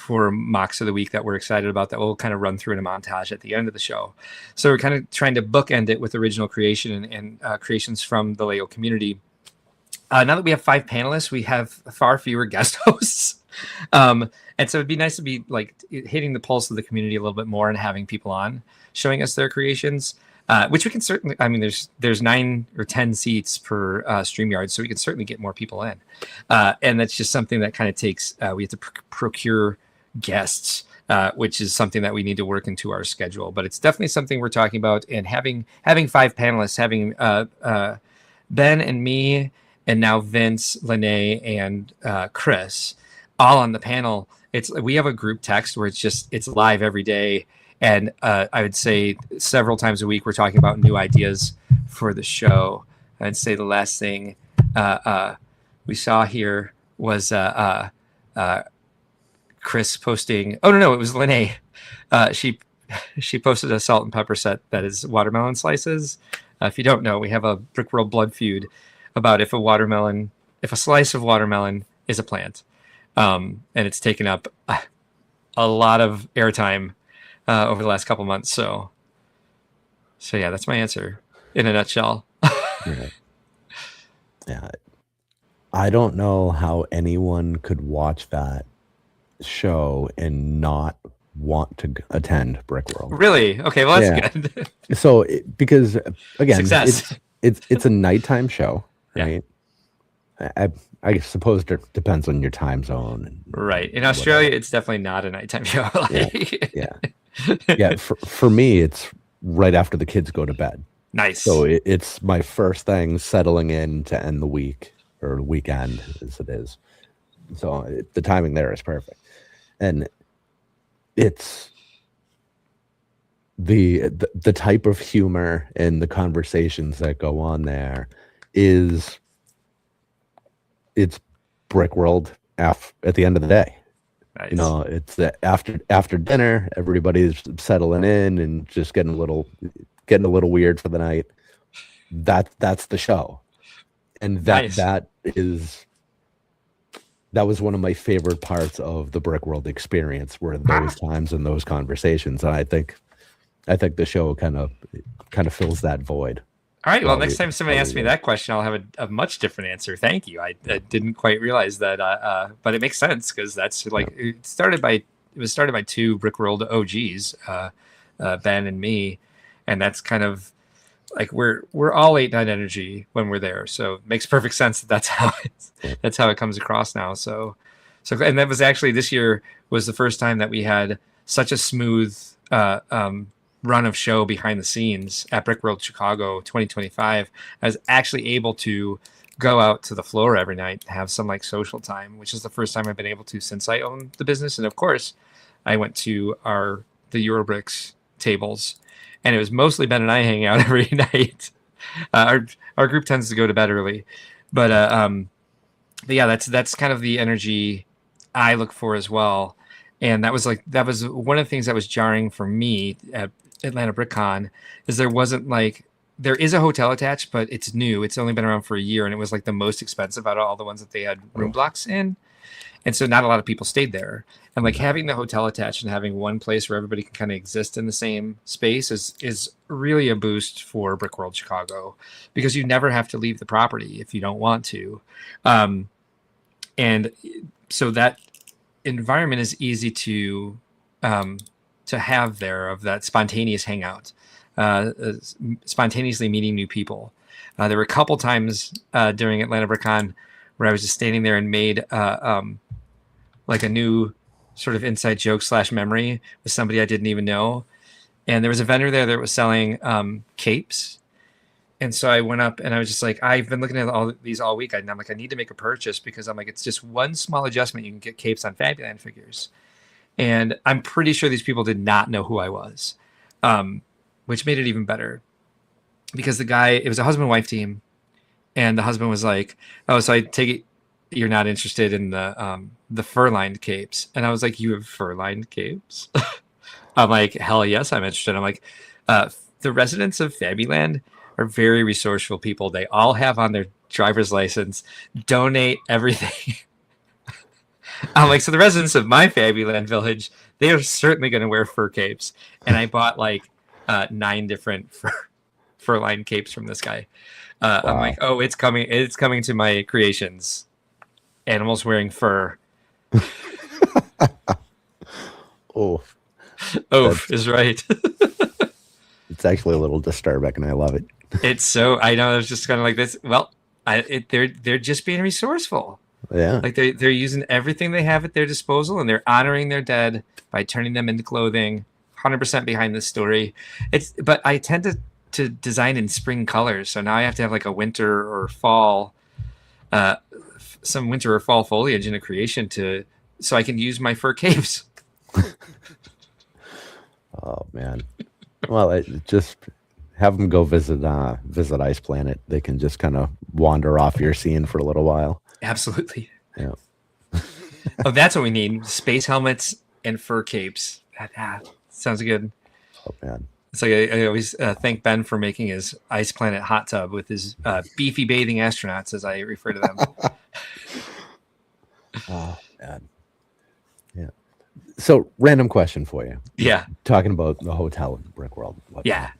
B: for mocks of the week that we're excited about that we'll kind of run through in a montage at the end of the show. So we're kind of trying to bookend it with original creation and creations from the Lego community. Now that we have 5 panelists, we have far fewer guest hosts. And so it'd be nice to be like hitting the pulse of the community a little bit more and having people on showing us their creations, which we can certainly, I mean, there's 9 or 10 seats per StreamYard, so we can certainly get more people in. And that's just something that kind of takes, we have to procure guests, which is something that we need to work into our schedule. But it's definitely something we're talking about. And having 5 panelists, having Ben and me, and now Vince, Lene, and Chris, all on the panel. We have a group text where it's live every day, and I would say several times a week we're talking about new ideas for the show. I'd say the last thing we saw here was Chris posting. Oh no, it was Lene. She posted a salt and pepper set that is watermelon slices. If you don't know, we have a Brickworld blood feud about if a slice of watermelon is a plant. And it's taken up a lot of airtime over the last couple months. So yeah, that's my answer in a nutshell.
A: Yeah. I don't know how anyone could watch that show and not want to attend Brickworld.
B: Really? Okay, well that's good.
A: So because again,
B: Success.
A: it's a nighttime show,
B: Yeah.
A: right? I suppose it depends on your time zone.
B: Right. In Australia, it's definitely not a nighttime show.
A: Yeah. For me, it's right after the kids go to bed.
B: Nice.
A: So it's my first thing settling in to end the week or weekend as it is. So the timing there is perfect. And it's the type of humor and the conversations that go on there it's Brickworld at the end of the day.
B: Nice.
A: You know, it's after dinner, everybody's settling in and just getting a little weird for the night. That's the show. And
B: Nice.
A: that was one of my favorite parts of the Brickworld experience, were those times and those conversations. And I think the show kind of fills that void.
B: All right. Well, next time somebody asks me that question, I'll have a much different answer. Thank you. I didn't quite realize that, but it makes sense because that's like it was started by 2 Brickworld OGs, Ben and me, and that's kind of like we're all 8-9 energy when we're there. So it makes perfect sense that's how it comes across now. So and that was actually this year was the first time that we had such a smooth run of show behind the scenes at Brickworld Chicago 2025. I was actually able to go out to the floor every night and have some like social time, which is the first time I've been able to since I own the business. And of course, I went to the Eurobricks tables, and it was mostly Ben and I hanging out every night. Our group tends to go to bed early, but yeah, that's kind of the energy I look for as well. And that was one of the things that was jarring for me at Atlanta BrickCon is there is a hotel attached, but it's new. It's only been around for a year, and it was like the most expensive out of all the ones that they had room blocks in. And so not a lot of people stayed there. And like having the hotel attached and having one place where everybody can kind of exist in the same space is really a boost for Brickworld Chicago, because you never have to leave the property if you don't want to. And so that environment is easy to have there, of that spontaneous hangout, spontaneously meeting new people. There were a couple times during Atlanta BrickCon where I was just standing there and made like a new sort of inside joke / memory with somebody I didn't even know. And there was a vendor there that was selling capes. And so I went up and I was just like, I've been looking at all these all week. And I'm like, I need to make a purchase, because I'm like, it's just one small adjustment. You can get capes on Fabuland figures. And I'm pretty sure these people did not know who I was, which made it even better, because it was a husband and wife team. And the husband was like, oh, so I take it you're not interested in the fur-lined capes. And I was like, you have fur-lined capes? I'm like, hell yes, I'm interested. I'm like, the residents of Fabuland are very resourceful people. They all have on their driver's license, donate everything. Like, so the residents of my Fabbyland village, they are certainly going to wear fur capes. And I bought like 9 different fur-lined capes from this guy.
A: Wow.
B: I'm like, oh, it's coming. It's coming to my creations. Animals wearing fur.
A: Oh,
B: is right.
A: It's actually a little disturbing, and I love it.
B: It's so, I know, it's just kind of like this. Well, they're just being resourceful.
A: Yeah.
B: Like they're using everything they have at their disposal, and they're honoring their dead by turning them into clothing. 100% behind this story. But I tend to design in spring colors, so now I have to have like a winter or fall, some winter or fall foliage in a creation so I can use my fur capes.
A: Oh man. Well, just have them go visit Ice Planet. They can just kind of wander off your scene for a little while.
B: Absolutely.
A: Yeah.
B: Oh, that's what we need: space helmets and fur capes. That sounds good.
A: Oh man.
B: It's like I always thank Ben for making his Ice Planet hot tub with his beefy bathing astronauts, as I refer to them.
A: Oh man. Yeah. So, random question for you.
B: Yeah.
A: Talking about the hotel in Brickworld.
B: Yeah.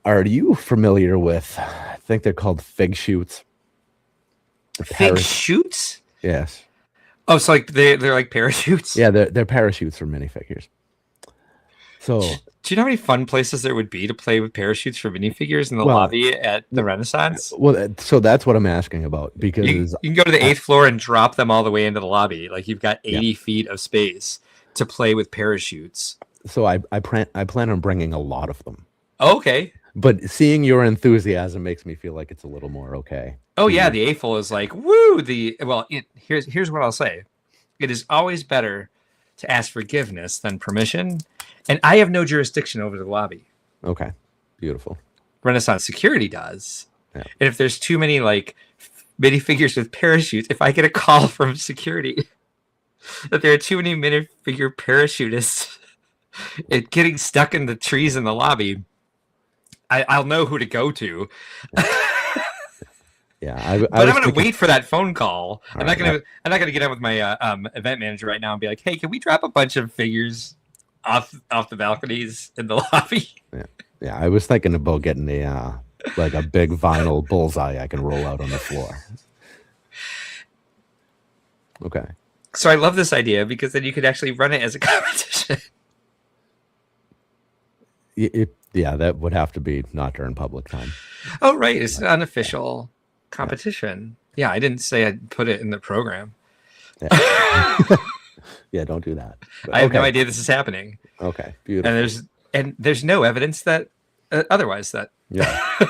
A: Are you familiar with, I think they're called fig shoots?
B: Fig shoots?
A: Yes.
B: Oh, so like they're like parachutes?
A: Yeah, they're parachutes for minifigures. So,
B: do you know how many fun places there would be to play with parachutes for minifigures in the lobby at the Renaissance?
A: Well, so that's what I'm asking about, because
B: you can go to the 8th floor and drop them all the way into the lobby. Like you've got 80 feet of space to play with parachutes.
A: So I plan on bringing a lot of them.
B: Okay.
A: But seeing your enthusiasm makes me feel like it's a little more okay.
B: Oh yeah, the 8th floor is like woo. Here's what I'll say. It is always better to ask forgiveness than permission. And I have no jurisdiction over the lobby.
A: Okay. Beautiful.
B: Renaissance security does.
A: Yeah.
B: And if there's too many like minifigures with parachutes, if I get a call from security that there are too many minifigure parachutists getting stuck in the trees in the lobby, I'll know who to go to.
A: Yeah,
B: but I'm going to wait for that phone call. I'm not going to get on with my event manager right now and be like, "Hey, can we drop a bunch of figures off the balconies in the lobby?"
A: Yeah. I was thinking about getting a like a big vinyl bullseye I can roll out on the floor. Okay.
B: So I love this idea because then you could actually run it as a competition.
A: Yeah, that would have to be not during public time.
B: Oh, right. It's an unofficial competition. Yeah, I didn't say I'd put it in the program.
A: Yeah, yeah, don't do that. But,
B: I have no idea this is happening.
A: Okay, beautiful.
B: And there's no evidence that otherwise that.
A: Yeah.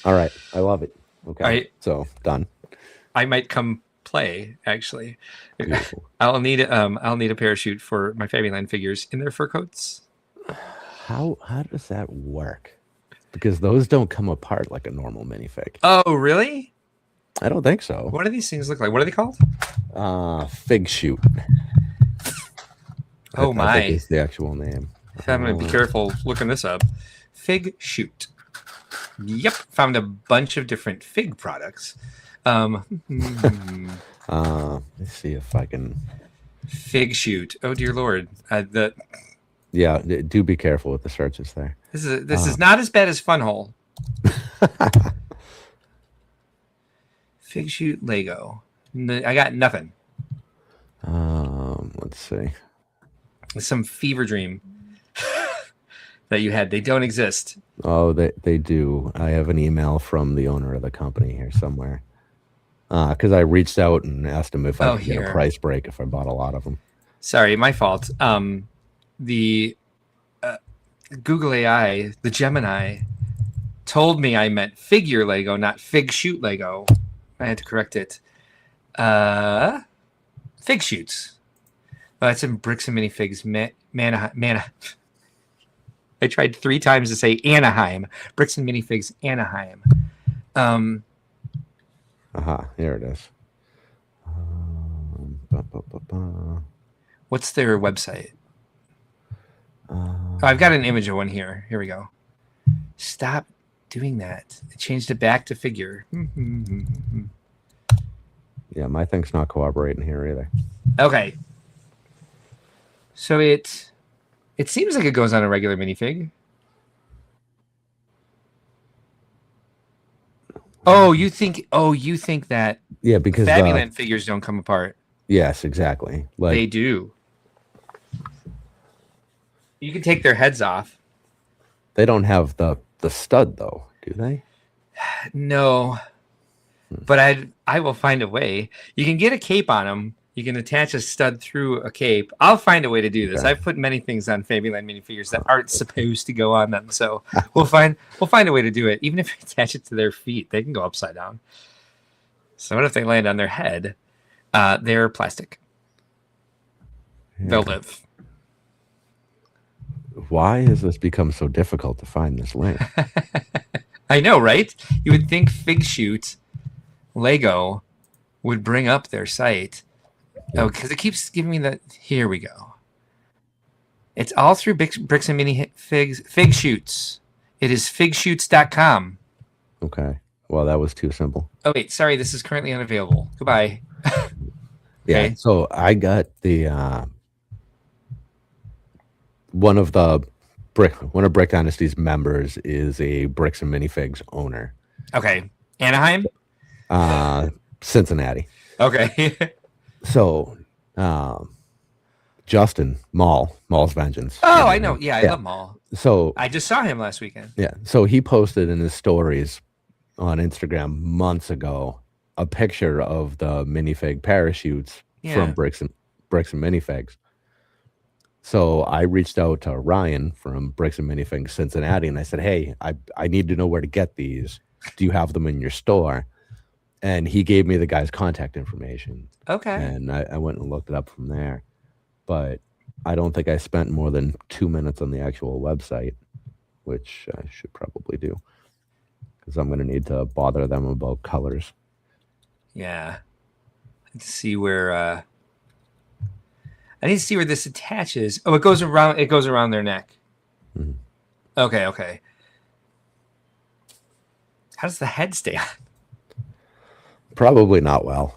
A: All right, I love it. Okay,
B: all right.
A: So done.
B: I might come play actually.
A: Beautiful.
B: I'll need a parachute for my Fabbyland figures in their fur coats.
A: How does that work? Because those don't come apart like a normal minifig.
B: Oh, really?
A: I don't think so.
B: What do these things look like? What are they called?
A: Fig shoot.
B: Oh my!
A: I think is the actual name.
B: I'm gonna be careful looking this up. Fig shoot. Yep, found a bunch of different fig products.
A: Let's see if I can.
B: Fig shoot. Oh dear lord.
A: Yeah, do be careful with the searches there.
B: This is not as bad as Funhole. Fig shoot Lego. I got nothing.
A: Let's see.
B: Some fever dream that you had. They don't exist.
A: Oh, they do. I have an email from the owner of the company here somewhere. Because I reached out and asked him if I could get a price break if I bought a lot of them.
B: Sorry, my fault. The Google AI, the Gemini, told me I meant figure Lego, not fig shoot Lego. I had to correct it. Fig shoots. Oh, that's in Bricks and Minifigs. Mana. I tried 3 times to say Anaheim. Bricks and Minifigs, Anaheim.
A: Here it is.
B: What's their website? I've got an image of one here. Here we go. Stop doing that. I changed it back to figure.
A: Yeah, my thing's not cooperating here either.
B: Okay. So it seems like it goes on a regular minifig. Oh, you think that
A: Yeah, because
B: Fabuland figures don't come apart.
A: yes, exactly. Like
B: They do. You can take their heads off.
A: they don't have the stud though, do they?
B: No, but I will find a way. You can get a cape on them. You can attach a stud through a cape. I'll find a way to do this.
A: Okay.
B: I've put many things on Fabuland minifigures that aren't supposed to go on them, so we'll find a way to do it. Even if you attach it to their feet, they can go upside down. So what if they land on their head? They're plastic.
A: Yeah.
B: They'll live.
A: Why has this become so difficult to find this link?
B: I know, right? You would think Fig Shoot Lego would bring up their site.
A: Yeah.
B: Oh, because it keeps giving me the. Here we go. It's all through Bricks and Mini Figs. Fig Shoots. It is figshoots.com.
A: Okay. Well, that was too simple.
B: Oh, wait. Sorry. This is currently unavailable. Goodbye.
A: Yeah.
B: Okay.
A: So I got the one of Brick Dynasty's members is a Bricks and Minifigs owner.
B: Okay. Anaheim?
A: Cincinnati.
B: Okay.
A: So Justin Mall's Vengeance.
B: Oh, I know. Yeah, I love Maul.
A: So
B: I just saw him last weekend.
A: yeah. So he posted in his stories on Instagram months ago a picture of the minifig parachutes from Bricks and Minifigs. So I reached out to Ryan from Bricks and Minifigs Cincinnati, and I said, "Hey, I need to know where to get these. Do you have them in your store?" And he gave me the guy's contact information.
B: Okay.
A: And I went and looked it up from there. But I don't think I spent more than 2 minutes on the actual website, which I should probably do, because I'm going to need to bother them about colors.
B: Yeah. Let's see where I need to see where this attaches. Oh, it goes around their neck.
A: Mhm.
B: Okay. How does the head stay on?
A: Probably not well.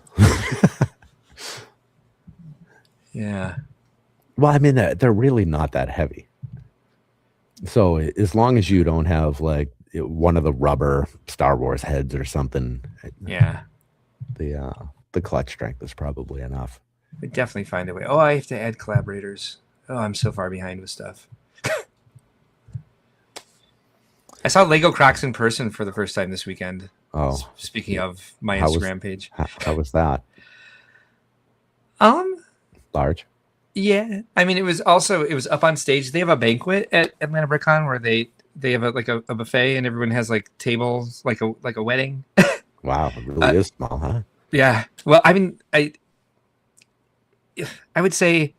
B: Yeah.
A: Well, I mean, they're really not that heavy. So as long as you don't have like one of the rubber Star Wars heads or something,
B: Yeah.
A: the clutch strength is probably enough.
B: We definitely find a way. Oh, I have to add collaborators. Oh, I'm so far behind with stuff. I saw Lego Crocs in person for the first time this weekend.
A: Oh,
B: Speaking of my Instagram page.
A: How was that? Large?
B: Yeah. I mean, it was up on stage. They have a banquet at Atlanta BrickCon where they have a buffet and everyone has like tables, like a wedding.
A: Wow, it really is small, huh?
B: Yeah. Well, I mean, I would say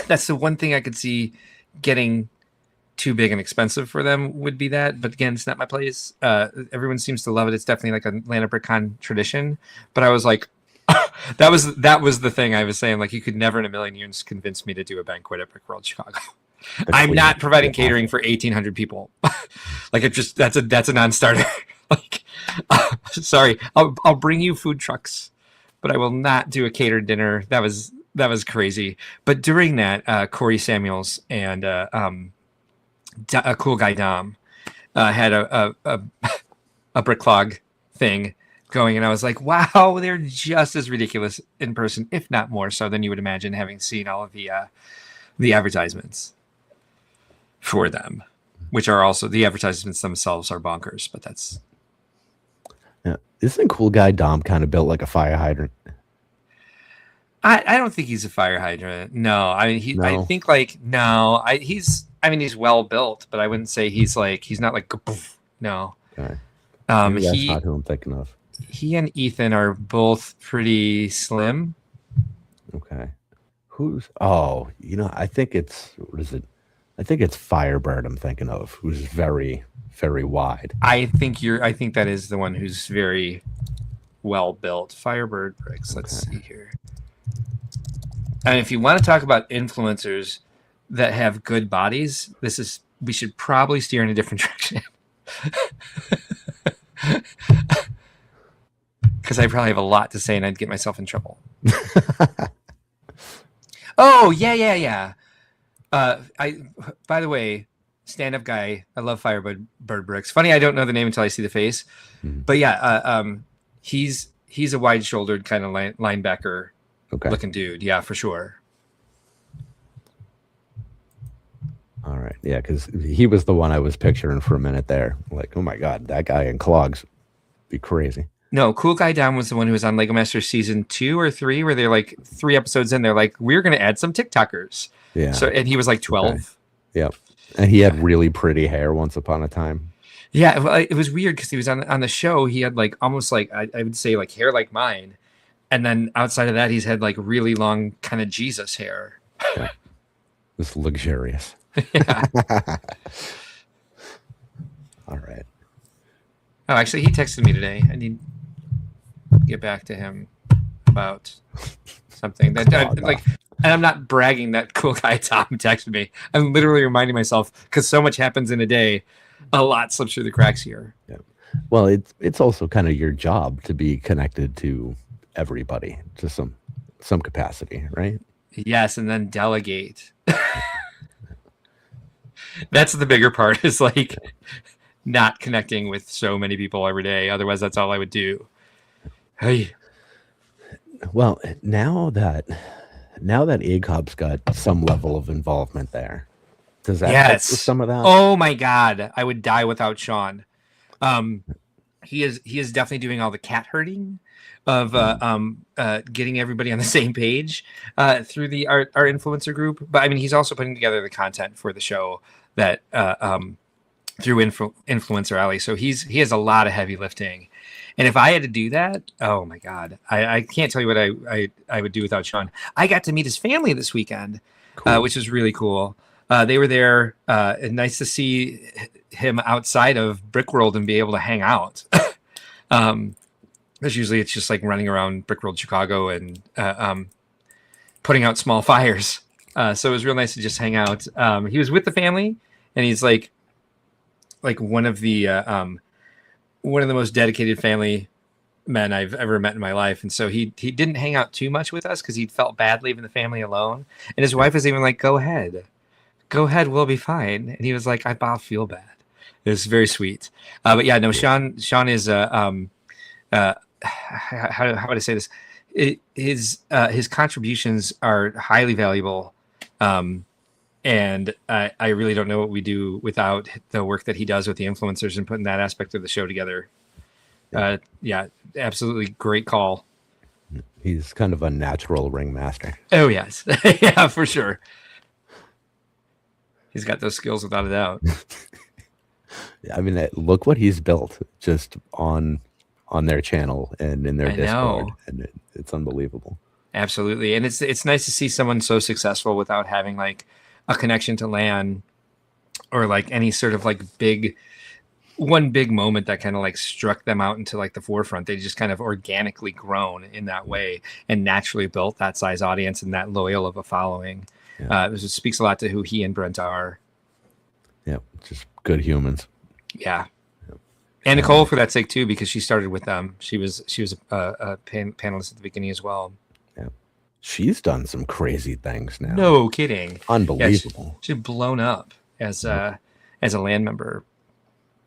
B: that's the one thing I could see getting too big and expensive for them would be that. But again, it's not my place. Everyone seems to love it. It's definitely like an Atlanta BrickCon tradition. But I was like, that was the thing I was saying. Like, you could never in a million years convince me to do a banquet at Brickworld Chicago. I'm not providing catering for 1,800 people. Like, that's a non-starter. Like, sorry, I'll bring you food trucks, but I will not do a catered dinner. That was crazy. But during that, Corey Samuels and a cool guy Dom had a brick clog thing going, and I was like, wow, they're just as ridiculous in person, if not more so than you would imagine, having seen all of the advertisements for them, which are also the advertisements themselves are bonkers. But that's
A: isn't cool guy Dom kind of built like a fire hydrant?
B: I don't think he's a fire hydrant. No, I mean I think like no. He's well built, but I wouldn't say he's not like no.
A: Okay. Maybe that's not who I'm thinking of.
B: He and Ethan are both pretty slim.
A: Okay. I think it's what is it? I think it's Firebird I'm thinking of, who's very, very wide.
B: I think that is the one who's very well built. Firebird bricks. Let's see here. And if you want to talk about influencers that have good bodies, we should probably steer in a different direction. because I probably have a lot to say and I'd get myself in trouble. Oh, yeah. By the way, stand-up guy, I love Firebird Bricks. Funny, I don't know the name until I see the face. But yeah, he's a wide-shouldered kind of linebacker looking dude. Yeah, for sure.
A: All right. Yeah, because he was the one I was picturing for a minute there. Like, oh my God, that guy in clogs be crazy.
B: No, Cool Guy Down was the one who was on Lego Masters season 2 or 3, where they're like 3 episodes in, they're like, we're going to add some TikTokers.
A: Yeah.
B: So, and he was like 12.
A: Okay. Yep. And he had really pretty hair once upon a time.
B: Yeah, well, it was weird because he was on the show. He had like almost like I would say like hair like mine, and then outside of that, he's had like really long kind of Jesus hair.
A: Yeah. It's luxurious.
B: Yeah.
A: All right.
B: Oh, actually, he texted me today. I need to get back to him about something that like. And I'm not bragging that Cool Guy Tom texted me. I'm literally reminding myself because so much happens in a day. A lot slips through the cracks here.
A: Yeah. Well, it's also kind of your job to be connected to everybody to some capacity, right?
B: Yes, and then delegate. That's the bigger part, is like not connecting with so many people every day. Otherwise, that's all I would do. Hey.
A: Well, now that AGOP's got some level of involvement there, does that help with some of that?
B: Oh my God, I would die without Sean. He is definitely doing all the cat herding of getting everybody on the same page through our influencer group. But I mean, he's also putting together the content for the show that through Influencer Alley. So he has a lot of heavy lifting. And if I had to do that, oh my God, I can't tell you what I would do without Sean. I got to meet his family this weekend, cool. Which was really cool. They were there, and nice to see him outside of Brickworld and be able to hang out. Because usually it's just like running around Brickworld Chicago and putting out small fires. So it was real nice to just hang out. He was with the family, and he's like one of the most dedicated family men I've ever met in my life. And so he didn't hang out too much with us because he felt bad leaving the family alone. And his wife was even like, go ahead, we'll be fine. And he was like, I'll feel bad. It was very sweet. But yeah, no, Sean is how would I say this? His contributions are highly valuable. And I really don't know what we do without the work that he does with the influencers and putting that aspect of the show together. Yeah, absolutely great call.
A: He's kind of a natural ringmaster.
B: Oh, yes. Yeah, for sure. He's got those skills without a doubt.
A: I mean, look what he's built just on their channel and in their Discord. And it's unbelievable.
B: Absolutely. And it's nice to see someone so successful without having like a connection to LAN or like any sort of like big moment that kind of like struck them out into like the forefront. They just kind of organically grown in that way and naturally built that size audience and that loyal of a following. Yeah. It speaks a lot to who he and Brent are.
A: Yeah, just good humans.
B: Yeah. Yep. And Nicole for that sake too, because she started with them. She was a panelist at the beginning as well.
A: Yeah. She's done some crazy things now.
B: No kidding.
A: Unbelievable.
B: Yeah, she's blown up as a LAN member.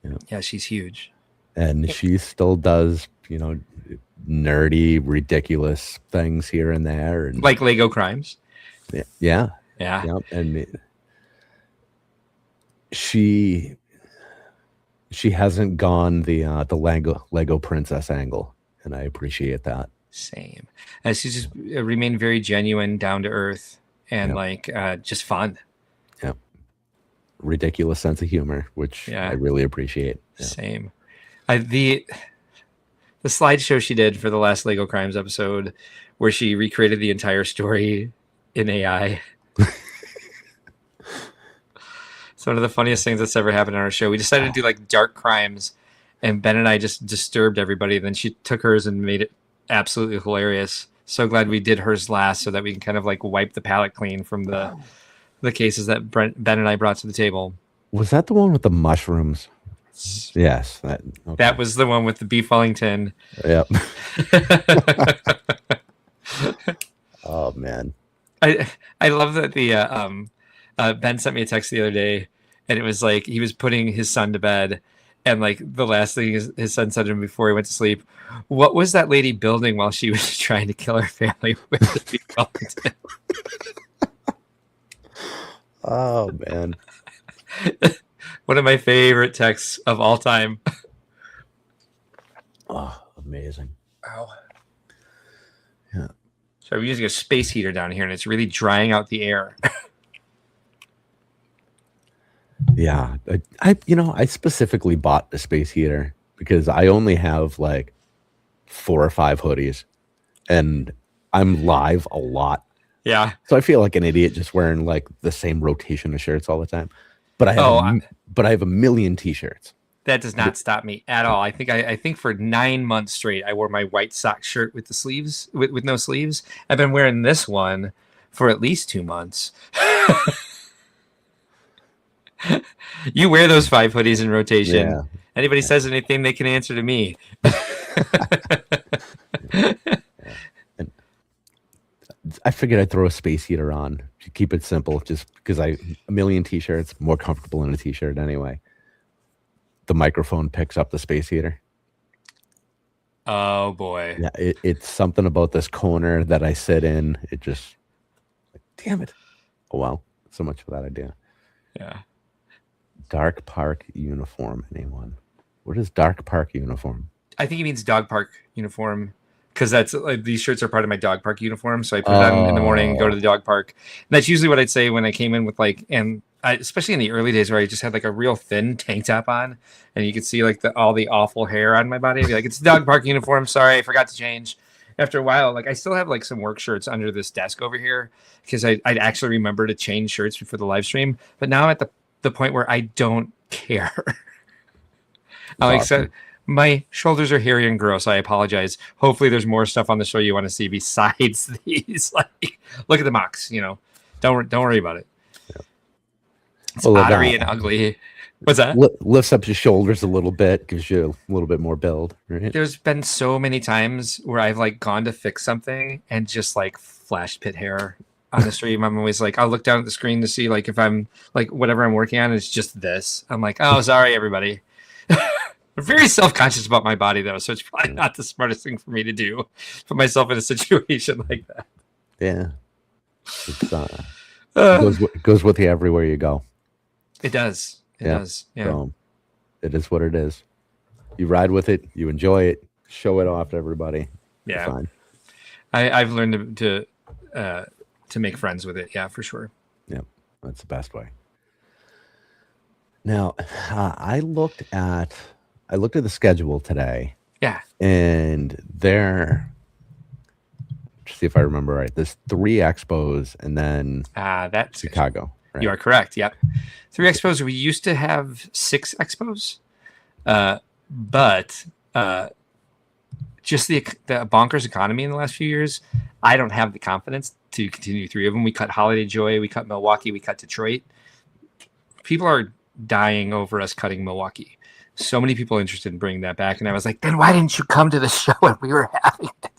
A: Yeah.
B: Yeah, she's huge.
A: And she still does, nerdy, ridiculous things here and there. And
B: like Lego crimes.
A: Yeah.
B: Yeah.
A: Yep. And she hasn't gone the Lego princess angle, and I appreciate that.
B: Same. She's just remained very genuine, down to earth, and just fun.
A: Yep. Ridiculous sense of humor, which I really appreciate.
B: Yeah. Same. The slideshow she did for the last Lego Crimes episode, where she recreated the entire story in AI. It's one of the funniest things that's ever happened on our show. We decided to do like dark crimes, and Ben and I just disturbed everybody. Then she took hers and made it absolutely hilarious. So glad we did hers last so that we can kind of like wipe the palate clean from the cases that Ben and I brought to the table.
A: Was that the one with the mushrooms? Yes.
B: That was the one with the beef Wellington.
A: Yep. Oh man.
B: I love that the Ben sent me a text the other day, and it was like he was putting his son to bed, and like the last thing his son said to him before he went to sleep, "What was that lady building while she was trying to kill her family with the beef Wellington?"
A: Oh man.
B: One of my favorite texts of all time.
A: Oh, amazing.
B: Ow.
A: Yeah.
B: So I'm using a space heater down here, and it's really drying out the air.
A: Yeah. I specifically bought the space heater because I only have like 4 or 5 hoodies, and I'm live a lot.
B: Yeah.
A: So I feel like an idiot just wearing like the same rotation of shirts all the time. But I have a million t-shirts.
B: That does not stop me at all. I think for 9 months straight, I wore my white sock shirt with the sleeves, with no sleeves. I've been wearing this one for at least 2 months. You wear those 5 hoodies in rotation.
A: Yeah.
B: Anybody says anything, they can answer to me.
A: And I figured I'd throw a space heater on to keep it simple, just because a million t-shirts, more comfortable in a t-shirt anyway. The microphone picks up the space heater.
B: Oh boy.
A: Yeah, it's something about this corner that I sit in. It just, damn it. Oh well, so much for that idea.
B: Yeah.
A: Dark park uniform, anyone? What is dark park uniform?
B: I think he means dog park uniform, because that's like, these shirts are part of my dog park uniform. So I put it on in the morning and go to the dog park. And that's usually what I'd say when I came in with like, and especially in the early days where I just had like a real thin tank top on, and you could see like all the awful hair on my body. I'd be like, it's a dog park uniform. Sorry, I forgot to change. After a while, like I still have like some work shirts under this desk over here because I'd actually remember to change shirts before the live stream. But now I'm at the point where I don't care. Awesome. My shoulders are hairy and gross. I apologize. Hopefully there's more stuff on the show you want to see besides these. Like, look at the mocks, don't worry about it. Yeah. It's ottery and ugly. What's that?
A: Lifts up your shoulders a little bit, gives you a little bit more build, right?
B: There's been so many times where I've like gone to fix something and just like flashed pit hair on the stream. I'm always like, I'll look down at the screen to see like if I'm like whatever I'm working on is just this. I'm like, oh, sorry, everybody. I'm very self-conscious about my body though, so it's probably not the smartest thing for me to do. Put myself in a situation like that.
A: Yeah. It goes with you everywhere you go.
B: It does. It does. Yeah.
A: So it is what it is. You ride with it, you enjoy it, show it off to everybody.
B: Yeah.
A: Fine.
B: I've learned to make friends with it. Yeah, for sure.
A: Yep. That's the best way. Now, I looked at the schedule today.
B: Yeah.
A: And let's see if I remember right. There's 3 expos and then
B: that's
A: Chicago. Right?
B: You are correct. Yep. 3 expos. We used to have 6 expos, but just the bonkers economy in the last few years, I don't have the confidence to continue 3 of them. We cut Holiday Joy, we cut Milwaukee, we cut Detroit. People are dying over us cutting Milwaukee. So many people interested in bringing that back, and I was like, then why didn't you come to the show when we were having it?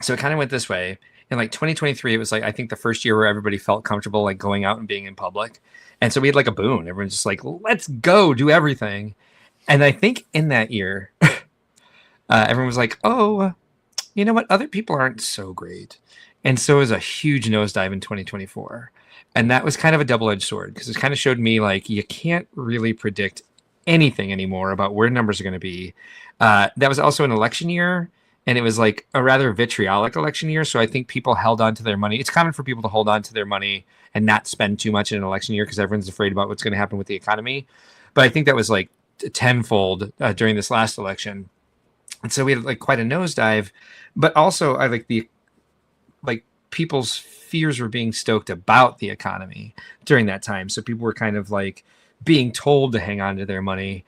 B: So it kind of went this way. In like 2023, it was like I think the first year where everybody felt comfortable like going out and being in public, and so we had like a boon. Everyone's just like, let's go do everything. And I think in that year, everyone was like, oh, you know what? Other people aren't so great, and so it was a huge nosedive in 2024. And that was kind of a double-edged sword because it kind of showed me like you can't really predict anything anymore about where numbers are going to be. That was also an election year, and it was like a rather vitriolic election year. So I think people held on to their money. It's common for people to hold on to their money and not spend too much in an election year because everyone's afraid about what's going to happen with the economy. But I think that was like tenfold during this last election. And so we had like quite a nosedive, but also I like people's fears were being stoked about the economy during that time. So people were kind of like being told to hang on to their money.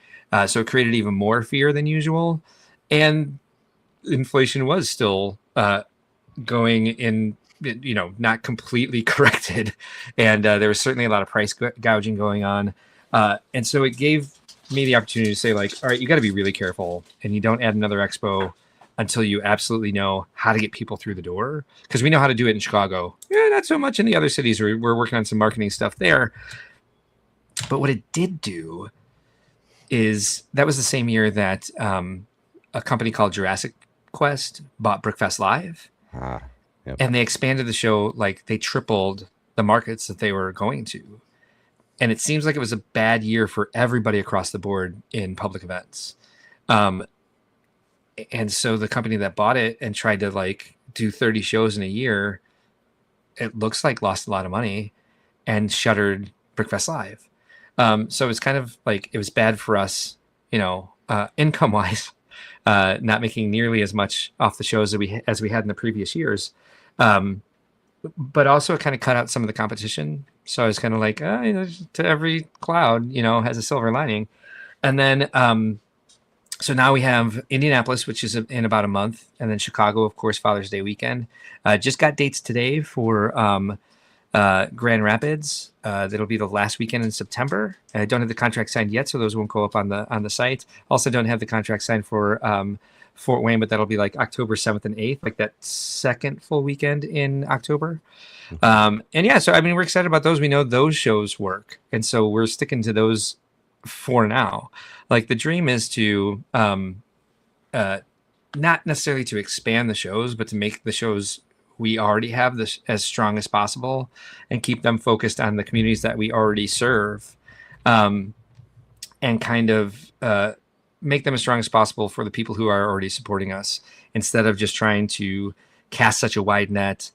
B: So it created even more fear than usual. And inflation was still going in, not completely corrected. And there was certainly a lot of price gouging going on. And so it gave me the opportunity to say, like, all right, you got to be really careful, and you don't add another expo until you absolutely know how to get people through the door. Because we know how to do it in Chicago. Yeah, not so much in the other cities. We're working on some marketing stuff there. But what it did do is that was the same year that a company called Jurassic Quest bought Brickfest Live.
A: Yep.
B: And they expanded the show, like they tripled the markets that they were going to. And it seems like it was a bad year for everybody across the board in public events. And so the company that bought it and tried to like do 30 shows in a year, it looks like lost a lot of money and shuttered Brickfest Live. So it's kind of like it was bad for us, income wise, not making nearly as much off the shows as we had in the previous years. But also it kind of cut out some of the competition. So I was kind of like, to every cloud, has a silver lining. And then, so now we have Indianapolis, which is in about a month. And then Chicago, of course, Father's Day weekend. Just got dates today for Grand Rapids. That'll be the last weekend in September. I don't have the contract signed yet, so those won't go up on the site. Also don't have the contract signed for Fort Wayne, but that'll be like October 7th and 8th, like that second full weekend in October. And yeah, so I mean, we're excited about those. We know those shows work. And so we're sticking to those for now. Like the dream is to not necessarily to expand the shows, but to make the shows we already have this as strong as possible and keep them focused on the communities that we already serve, and kind of make them as strong as possible for the people who are already supporting us, instead of just trying to cast such a wide net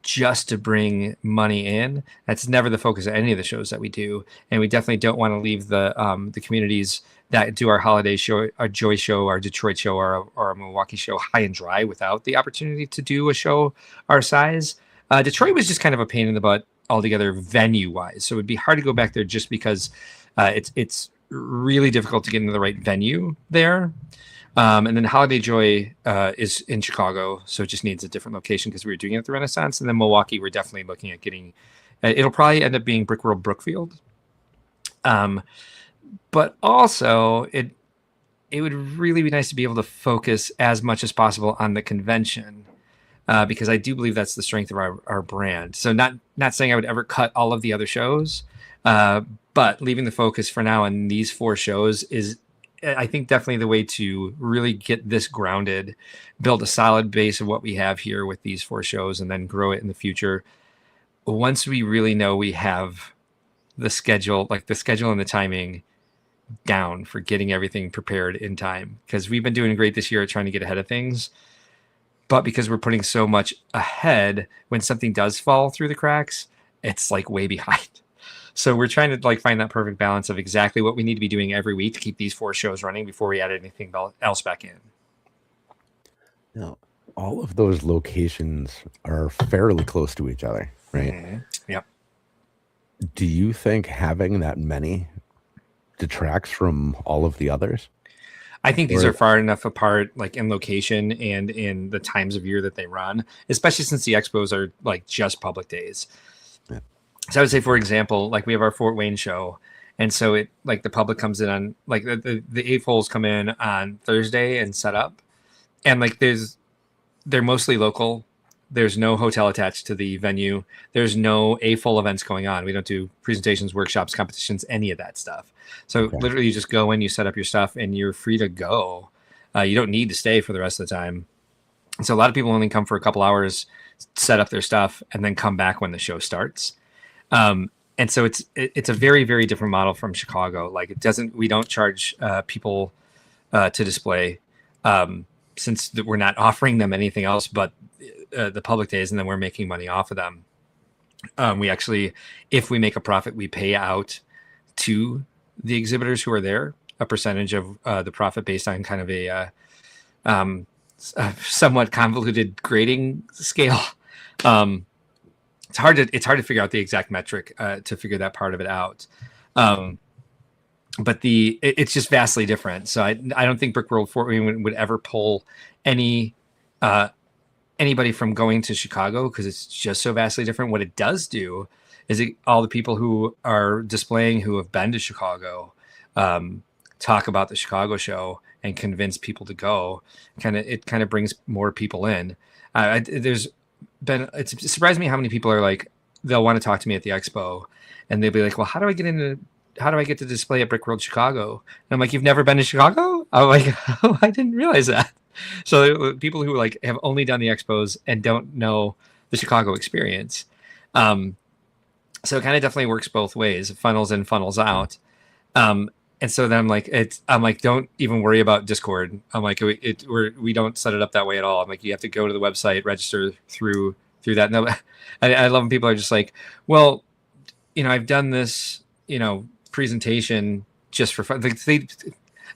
B: just to bring money in. That's never the focus of any of the shows that we do. And we definitely don't want to leave the communities that do our holiday show, our Joy show, our Detroit show, our Milwaukee show high and dry without the opportunity to do a show our size. Detroit was just kind of a pain in the butt altogether venue wise. So it'd be hard to go back there just because it's really difficult to get into the right venue there. And then Holiday Joy is in Chicago, so it just needs a different location because we were doing it at the Renaissance. And then Milwaukee, we're definitely looking at getting. It'll probably end up being Brickworld Brookfield. But also, it would really be nice to be able to focus as much as possible on the convention, because I do believe that's the strength of our brand. So not saying I would ever cut all of the other shows, but leaving the focus for now on these 4 shows is, I think, definitely the way to really get this grounded, build a solid base of what we have here with these 4 shows, and then grow it in the future. Once we really know we have the schedule and the timing down for getting everything prepared in time, because we've been doing great this year at trying to get ahead of things. But because we're putting so much ahead, when something does fall through the cracks, it's like way behind. So we're trying to like find that perfect balance of exactly what we need to be doing every week to keep these 4 shows running before we add anything else back in.
A: Now, all of those locations are fairly close to each other, right?
B: Mm-hmm. Yep.
A: Do you think having that many detracts from all of the others?
B: I think these are far enough apart, like in location and in the times of year that they run, especially since the expos are like just public days. Yeah. So I would say, for example, like we have our Fort Wayne show. And so it like the public comes in on like the eightfolds come in on Thursday and set up. And like they're mostly local. There's no hotel attached to the venue. There's no full events going on. We don't do presentations, workshops, competitions, any of that stuff. So literally you just go in, you set up your stuff, and you're free to go. You don't need to stay for the rest of the time. So a lot of people only come for a couple hours, set up their stuff, and then come back when the show starts. And so it's a very, very different model from Chicago. Like we don't charge people to display, since we're not offering them anything else but the public days, and then we're making money off of them. We actually, if we make a profit, we pay out to the exhibitors who are there a percentage of the profit based on kind of a somewhat convoluted grading scale. It's hard to figure out the exact metric to figure that part of it out. But it's just vastly different. So I don't think Brickworld Fort Wayne would ever pull anybody from going to Chicago, because it's just so vastly different. What it does do is all the people who are displaying who have been to Chicago talk about the Chicago show and convince people to go. It kind of brings more people in. There's been, it's surprised me how many people are like, they'll want to talk to me at the expo, and they'll be like, well, how do I get to display at Brickworld Chicago? And I'm like, you've never been to Chicago? I'm like, oh, I didn't realize that. So people who like have only done the expos and don't know the Chicago experience. So it kind of definitely works both ways, funnels in, funnels out. And so then I'm like, don't even worry about Discord. I'm like, we don't set it up that way at all. I'm like, you have to go to the website, register through that. No, I love when people are just like, well, I've done this, presentation just for fun.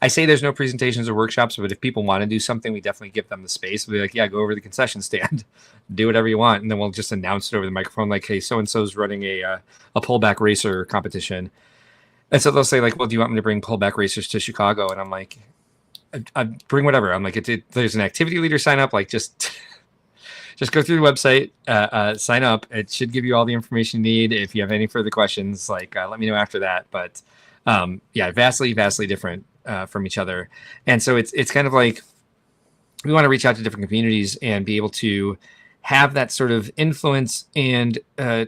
B: I say there's no presentations or workshops, but if people want to do something, we definitely give them the space. We'll be like, yeah, go over to the concession stand, do whatever you want. And then we'll just announce it over the microphone, like, hey, so-and-so's running a pullback racer competition. And so they'll say like, well, do you want me to bring pullback racers to Chicago? And I'm like, I bring whatever. I'm like, there's an activity leader sign up, like just go through the website, sign up. It should give you all the information you need. If you have any further questions, like let me know after that. But yeah, vastly different from each other. And so it's kind of like we want to reach out to different communities and be able to have that sort of influence and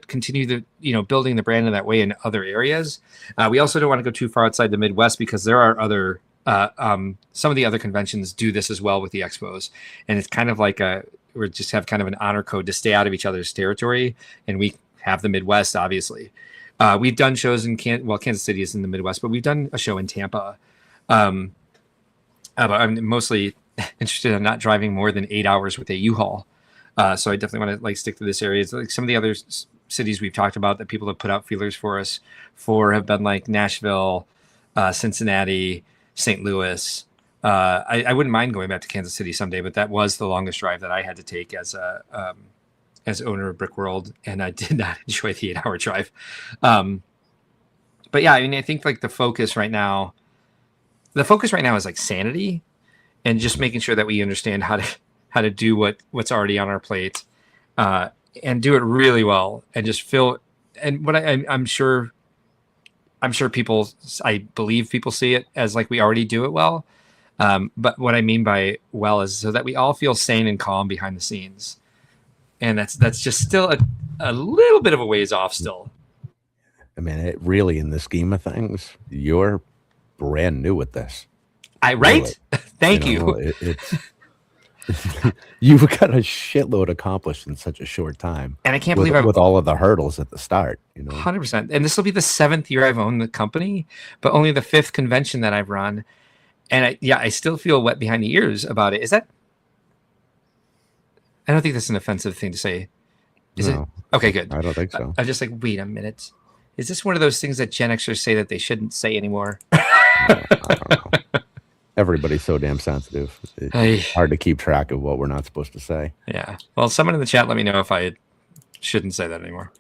B: continue the building the brand in that way in other areas. We also don't want to go too far outside the Midwest, because there are other some of the other conventions do this as well with the expos, and it's kind of like we just have kind of an honor code to stay out of each other's territory. And we have the Midwest, obviously. We've done shows in Kansas City is in the Midwest, but we've done a show in Tampa. But I'm mostly interested in not driving more than 8 hours with a U-Haul. So I definitely want to like stick to this area. It's like some of the other cities we've talked about that people have put out feelers for us for have been like Nashville, Cincinnati, St. Louis. I wouldn't mind going back to Kansas City someday, but that was the longest drive that I had to take as owner of Brickworld, and I did not enjoy the 8-hour drive. But yeah, I mean, I think like the focus right now is like sanity and just making sure that we understand how to do what's already on our plate, and do it really well, and just feel. And what I'm sure people, I believe people see it as like we already do it well. But what I mean by well is so that we all feel sane and calm behind the scenes. And that's just still a little bit of a ways off still.
A: I mean, it really, in the scheme of things, you're brand new with this.
B: Right? Really. Thank you.
A: It's you've got a shitload accomplished in such a short time.
B: And I can't believe
A: with all of the hurdles at the start,
B: 100%. And this will be the 7th year I've owned the company, but only the 5th convention that I've run. And I still feel wet behind the ears about it. Is that? I don't think that's an offensive thing to say. Is it? Okay, good.
A: I don't think so.
B: I'm just like, wait a minute. Is this one of those things that Gen Xers say that they shouldn't say anymore?
A: I don't know. Everybody's so damn sensitive. It's hard to keep track of what we're not supposed to say.
B: Yeah. Well, someone in the chat let me know if I shouldn't say that anymore.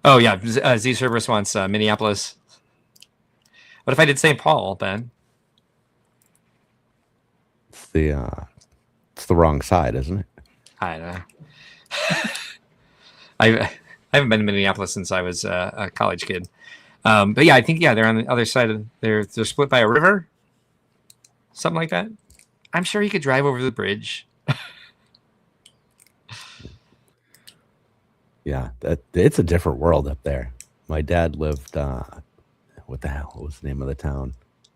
B: Oh, yeah. Z Cerberus wants Minneapolis. What if I did St. Paul, Ben?
A: It's the wrong side, isn't it?
B: I don't know. I haven't been to Minneapolis since I was a college kid. But yeah, I think they're on the other side of they're split by a river, something like that. I'm sure you could drive over the bridge.
A: Yeah, it's a different world up there. My dad lived. What the hell was the name of the town?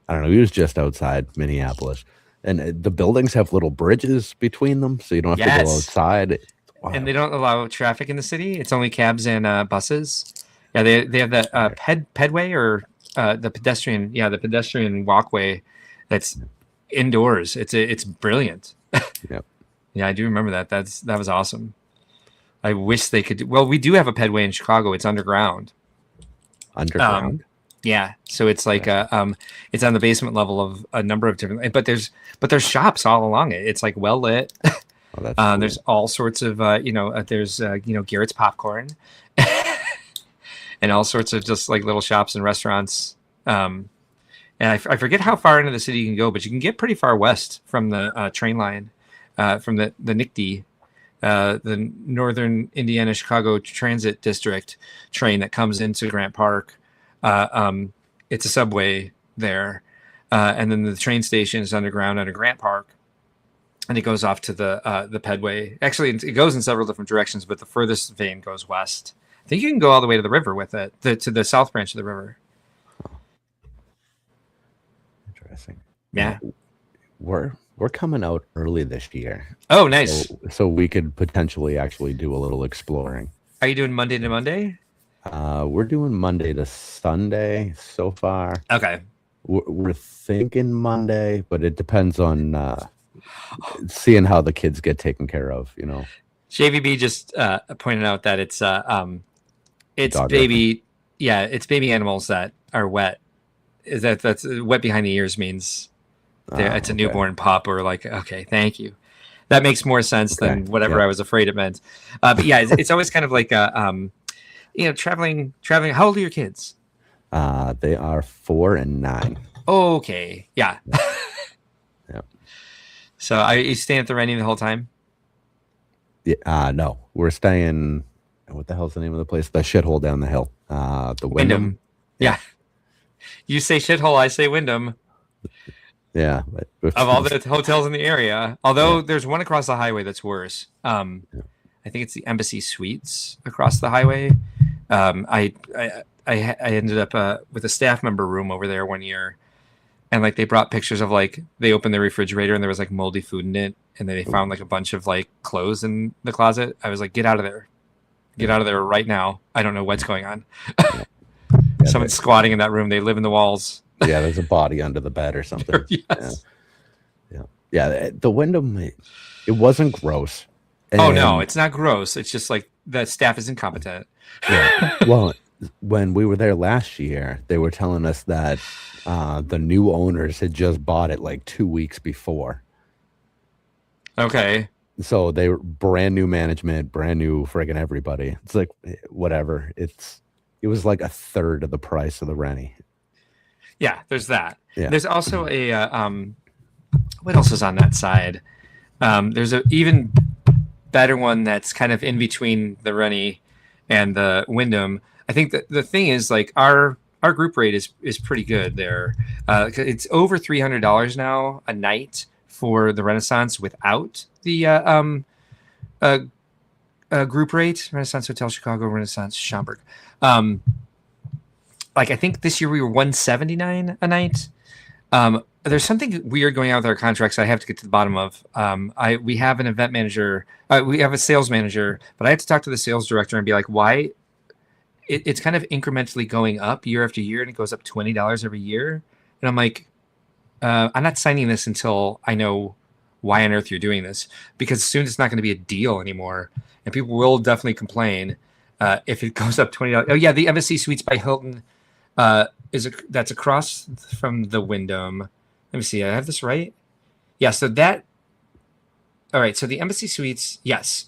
A: I don't know. He was just outside Minneapolis. And the buildings have little bridges between them, so you don't have to go outside. Wow.
B: And they don't allow traffic in the city. It's only cabs and buses. Yeah, they have the pedway or the pedestrian. Yeah, the pedestrian walkway that's indoors. It's brilliant.
A: Yep.
B: Yeah, I do remember that. That was awesome. I wish they could. Well, we do have a pedway in Chicago. It's underground.
A: Underground.
B: Yeah, so it's like it's on the basement level of a number of different, but there's shops all along it. It's like well lit.
A: Oh, cool.
B: There's all sorts of there's Garrett's Popcorn, and all sorts of just like little shops and restaurants. And I forget how far into the city you can go, but you can get pretty far west from the train line, from the NICD, the Northern Indiana Chicago Transit District train that comes into Grant Park. It's a subway there. and then the train station is underground under Grant Park, and it goes off to the Pedway. Actually, it goes in several different directions, but the furthest vein goes west. I think you can go all the way to the river with it, to the south branch of the river.
A: Interesting.
B: Yeah.
A: We're coming out early this year.
B: Oh, nice.
A: So we could potentially actually do a little exploring.
B: Are you doing Monday to Monday?
A: We're doing Monday to Sunday so far.
B: Okay.
A: We're thinking Monday, but it depends on seeing how the kids get taken care of, you know.
B: JVB just pointed out that it's
A: Dog
B: baby, it's baby animals that are wet. Is that's wet behind the ears means it's a newborn pup, or like, okay, thank you. That makes more sense than whatever I was afraid it meant. But yeah, it's always kind of like traveling. How old are your kids?
A: They are 4 and 9.
B: Okay, yeah.
A: Yeah.
B: So are you staying at the Rennie the whole time?
A: Yeah, no, we're staying. What the hell's the name of the place? The shithole down the hill. The Wyndham.
B: Yeah. You say shithole, I say Wyndham.
A: Yeah.
B: Of all the hotels in the area, although there's one across the highway that's worse. I think it's the Embassy Suites across the highway. I ended up with a staff member room over there one year, and like they brought pictures of like they opened the refrigerator and there was like moldy food in it, and then they found like a bunch of like clothes in the closet. I was like, get out of there right now. I don't know what's going on. Someone's squatting in that room. They live in the walls.
A: Yeah, there's a body under the bed or something.
B: Yes.
A: Yeah. The Wyndham, it wasn't gross.
B: Oh no, it's not gross. It's just like the staff is incompetent.
A: Yeah. Well, when we were there last year, they were telling us that the new owners had just bought it like 2 weeks before.
B: Okay.
A: So they were brand new management, brand new friggin' everybody. It's like whatever. It was like a third of the price of the Rennie.
B: Yeah, there's that.
A: Yeah.
B: There's also a what else is on that side? There's a even better one that's kind of in between the Rennie and the Wyndham. I think that the thing is like our group rate is pretty good there. It's over $300 now a night for the Renaissance without the group rate. Renaissance Hotel Chicago, Renaissance Schaumburg. Like I think this year we were $179 a night. There's something weird going on with our contracts I have to get to the bottom of. We have an event manager, we have a sales manager, but I have to talk to the sales director and be like, why? It's kind of incrementally going up year after year, and it goes up $20 every year. And I'm like, I'm not signing this until I know why on earth you're doing this, because soon it's not going to be a deal anymore, and people will definitely complain if it goes up $20. Oh yeah, the Embassy Suites by Hilton that's across from the Wyndham. Let me see. I have this right. Yeah. So that. All right. So the Embassy Suites, yes,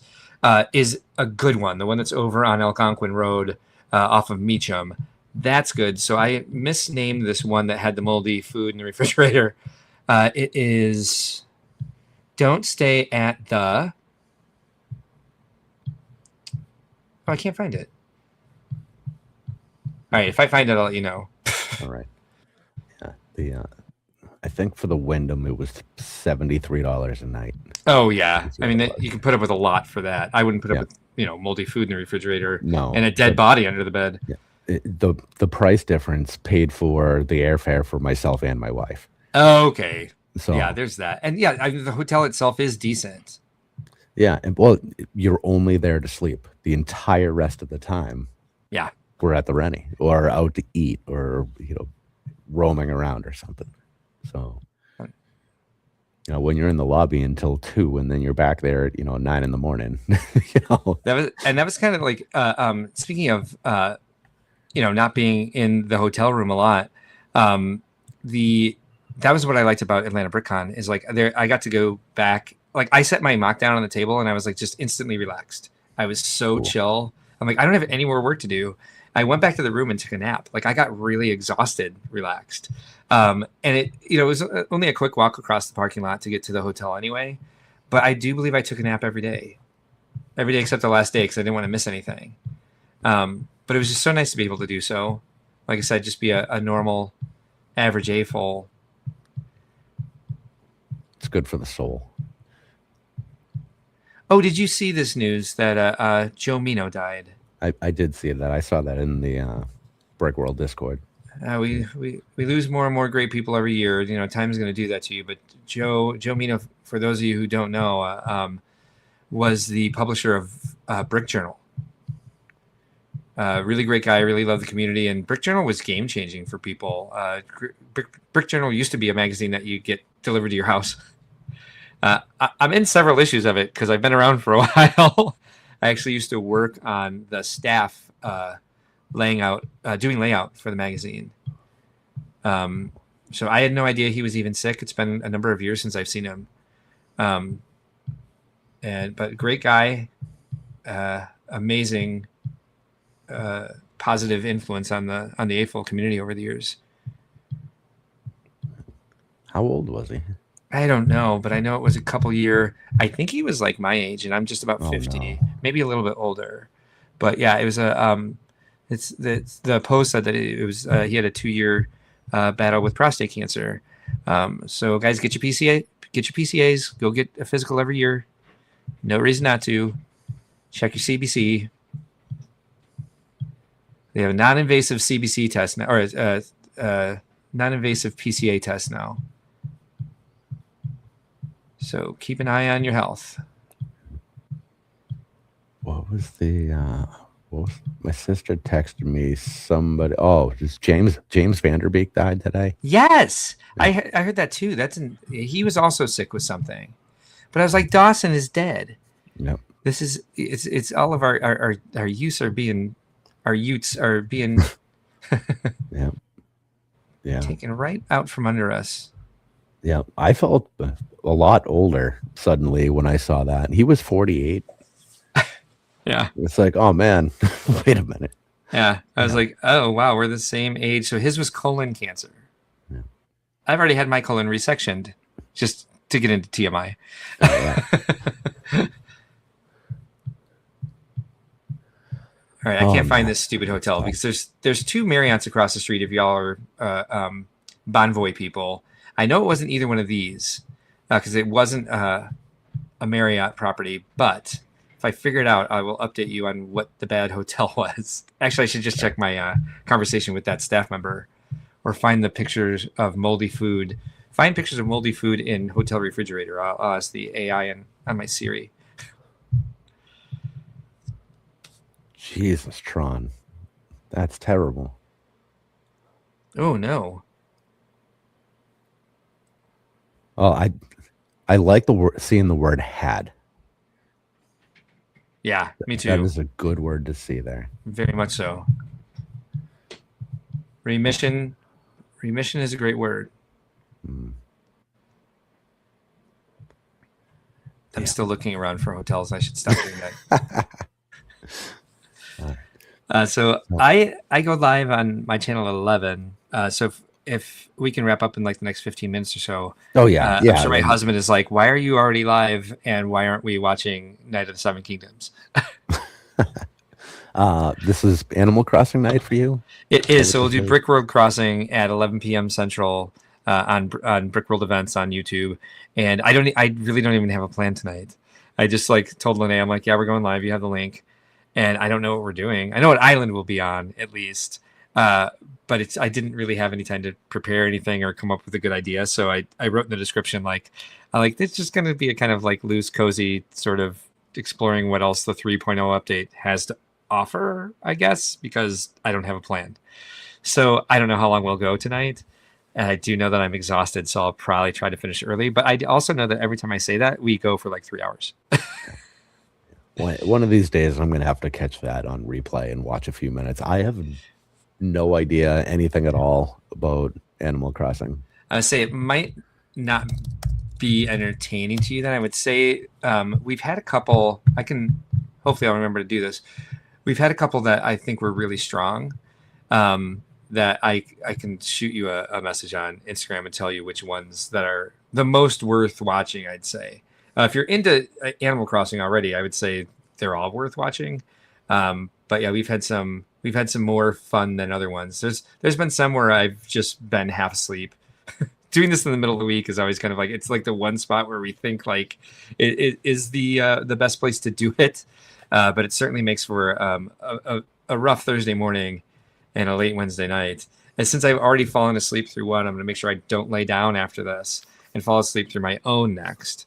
B: is a good one. The one that's over on Algonquin Road, off of Meacham. That's good. So I misnamed this one that had the moldy food in the refrigerator. It is. Don't stay at the. Oh, I can't find it. All right. If I find it, I'll let you know.
A: All right. Yeah. I think for the Wyndham, it was $73 a night.
B: Oh yeah. I mean, you can put up with a lot for that. I wouldn't put up with moldy food in the refrigerator.
A: No.
B: And a dead body under the bed.
A: Yeah. The price difference paid for the airfare for myself and my wife.
B: Okay.
A: So
B: yeah, there's that. And yeah, I mean, the hotel itself is decent.
A: Yeah, and well, you're only there to sleep. The entire rest of the time.
B: Yeah.
A: We're at the Rennie or out to eat or roaming around or something. So when you're in the lobby until 2 and then you're back there at 9 in the morning.
B: That was kind of like speaking of not being in the hotel room a lot. That was what I liked about Atlanta BrickCon is like I got to go back. Like I set my mock down on the table and I was like just instantly relaxed. I was so chill. I'm like, I don't have any more work to do. I went back to the room and took a nap. Like I got really exhausted, relaxed. And it was only a quick walk across the parking lot to get to the hotel anyway. But I do believe I took a nap every day except the last day because I didn't want to miss anything. But it was just so nice to be able to do so. Like I said, just be a normal, average A-full
A: good for the soul.
B: Oh, did you see this news that Joe Mino died?
A: I did see that. I saw that in the Brickworld Discord.
B: We lose more and more great people every year. You know, time's going to do that to you. But Joe Mino, for those of you who don't know, was the publisher of Brick Journal. Really great guy. Really loved the community, and Brick Journal was game changing for people. Brick Journal used to be a magazine that you get delivered to your house. I'm in several issues of it because I've been around for a while. I actually used to work on the staff doing layout for the magazine. So I had no idea he was even sick. It's been a number of years since I've seen him. But great guy, amazing, positive influence on the AFOL community over the years.
A: How old was he?
B: I don't know, but I know it was a couple year. I think he was like my age, and I'm just about 50,
A: no.
B: maybe a little bit older. But yeah, it was it's the post said that it was he had a 2-year battle with prostate cancer. So guys, get your PCAs, go get a physical every year. No reason not to. Check your CBC. They have a non-invasive CBC test now, or non-invasive PCA test now. So keep an eye on your health.
A: What was my sister texted me somebody? Oh, just James Vanderbeek died today.
B: Yes, yeah. I heard that too. He was also sick with something, but I was like, Dawson is dead.
A: Yep.
B: It's all of our youths are being
A: yeah
B: taken right out from under us.
A: Yeah, I felt a lot older suddenly when I saw that. He was 48.
B: Yeah.
A: It's like, oh man, wait a minute.
B: Yeah. I was like, oh wow, we're the same age. So his was colon cancer.
A: Yeah.
B: I've already had my colon resectioned, just to get into TMI.
A: Oh, yeah.
B: All right, I can't find this stupid hotel because there's 2 Marriotts across the street if y'all are Bonvoy people. I know it wasn't either one of these because it wasn't a Marriott property, but if I figure it out, I will update you on what the bad hotel was. Actually, I should just check my conversation with that staff member or find the pictures of moldy food. Find pictures of moldy food in hotel refrigerator. I'll ask the AI on my Siri.
A: Jesus, Tron. That's terrible.
B: Oh, no.
A: Oh, I like seeing the word had.
B: Yeah, me too.
A: That is a good word to see there. Very
B: much so. Remission is a great word. I'm still looking around for hotels. I should stop doing that. So I go live on my channel at 11. So if we can wrap up in like the next 15 minutes or so.
A: Oh yeah.
B: I'm sure my husband is like, why are you already live and why aren't we watching Night of the Seven Kingdoms?
A: This is Animal Crossing night for you?
B: It is. So we'll do Brickworld Crossing at 11 p.m. Central on Brickworld events on YouTube. And I really don't even have a plan tonight. I just like told Lene, I'm like, yeah, we're going live. You have the link. And I don't know what we're doing. I know what island we'll be on at least. But I didn't really have any time to prepare anything or come up with a good idea. So I wrote in the description, it's just going to be a kind of like loose, cozy sort of exploring what else the 3.0 update has to offer, I guess, because I don't have a plan. So I don't know how long we'll go tonight. And I do know that I'm exhausted, so I'll probably try to finish early. But I also know that every time I say that, we go for like 3 hours.
A: One of these days, I'm going to have to catch that on replay and watch a few minutes. I have no idea anything at all about Animal Crossing.
B: I would say it might not be entertaining to you. Then I would say we've had a couple. Hopefully I'll remember to do this. We've had a couple that I think were really strong. That I can shoot you a message on Instagram and tell you which ones that are the most worth watching. I'd say if you're into Animal Crossing already, I would say they're all worth watching. But yeah, we've had some more fun than other ones. There's been some where I've just been half asleep doing this in the middle of the week is always kind of like, it's like the one spot where we think like it is the best place to do it. But it certainly makes for a rough Thursday morning and a late Wednesday night. And since I've already fallen asleep through one, I'm going to make sure I don't lay down after this and fall asleep through my own next.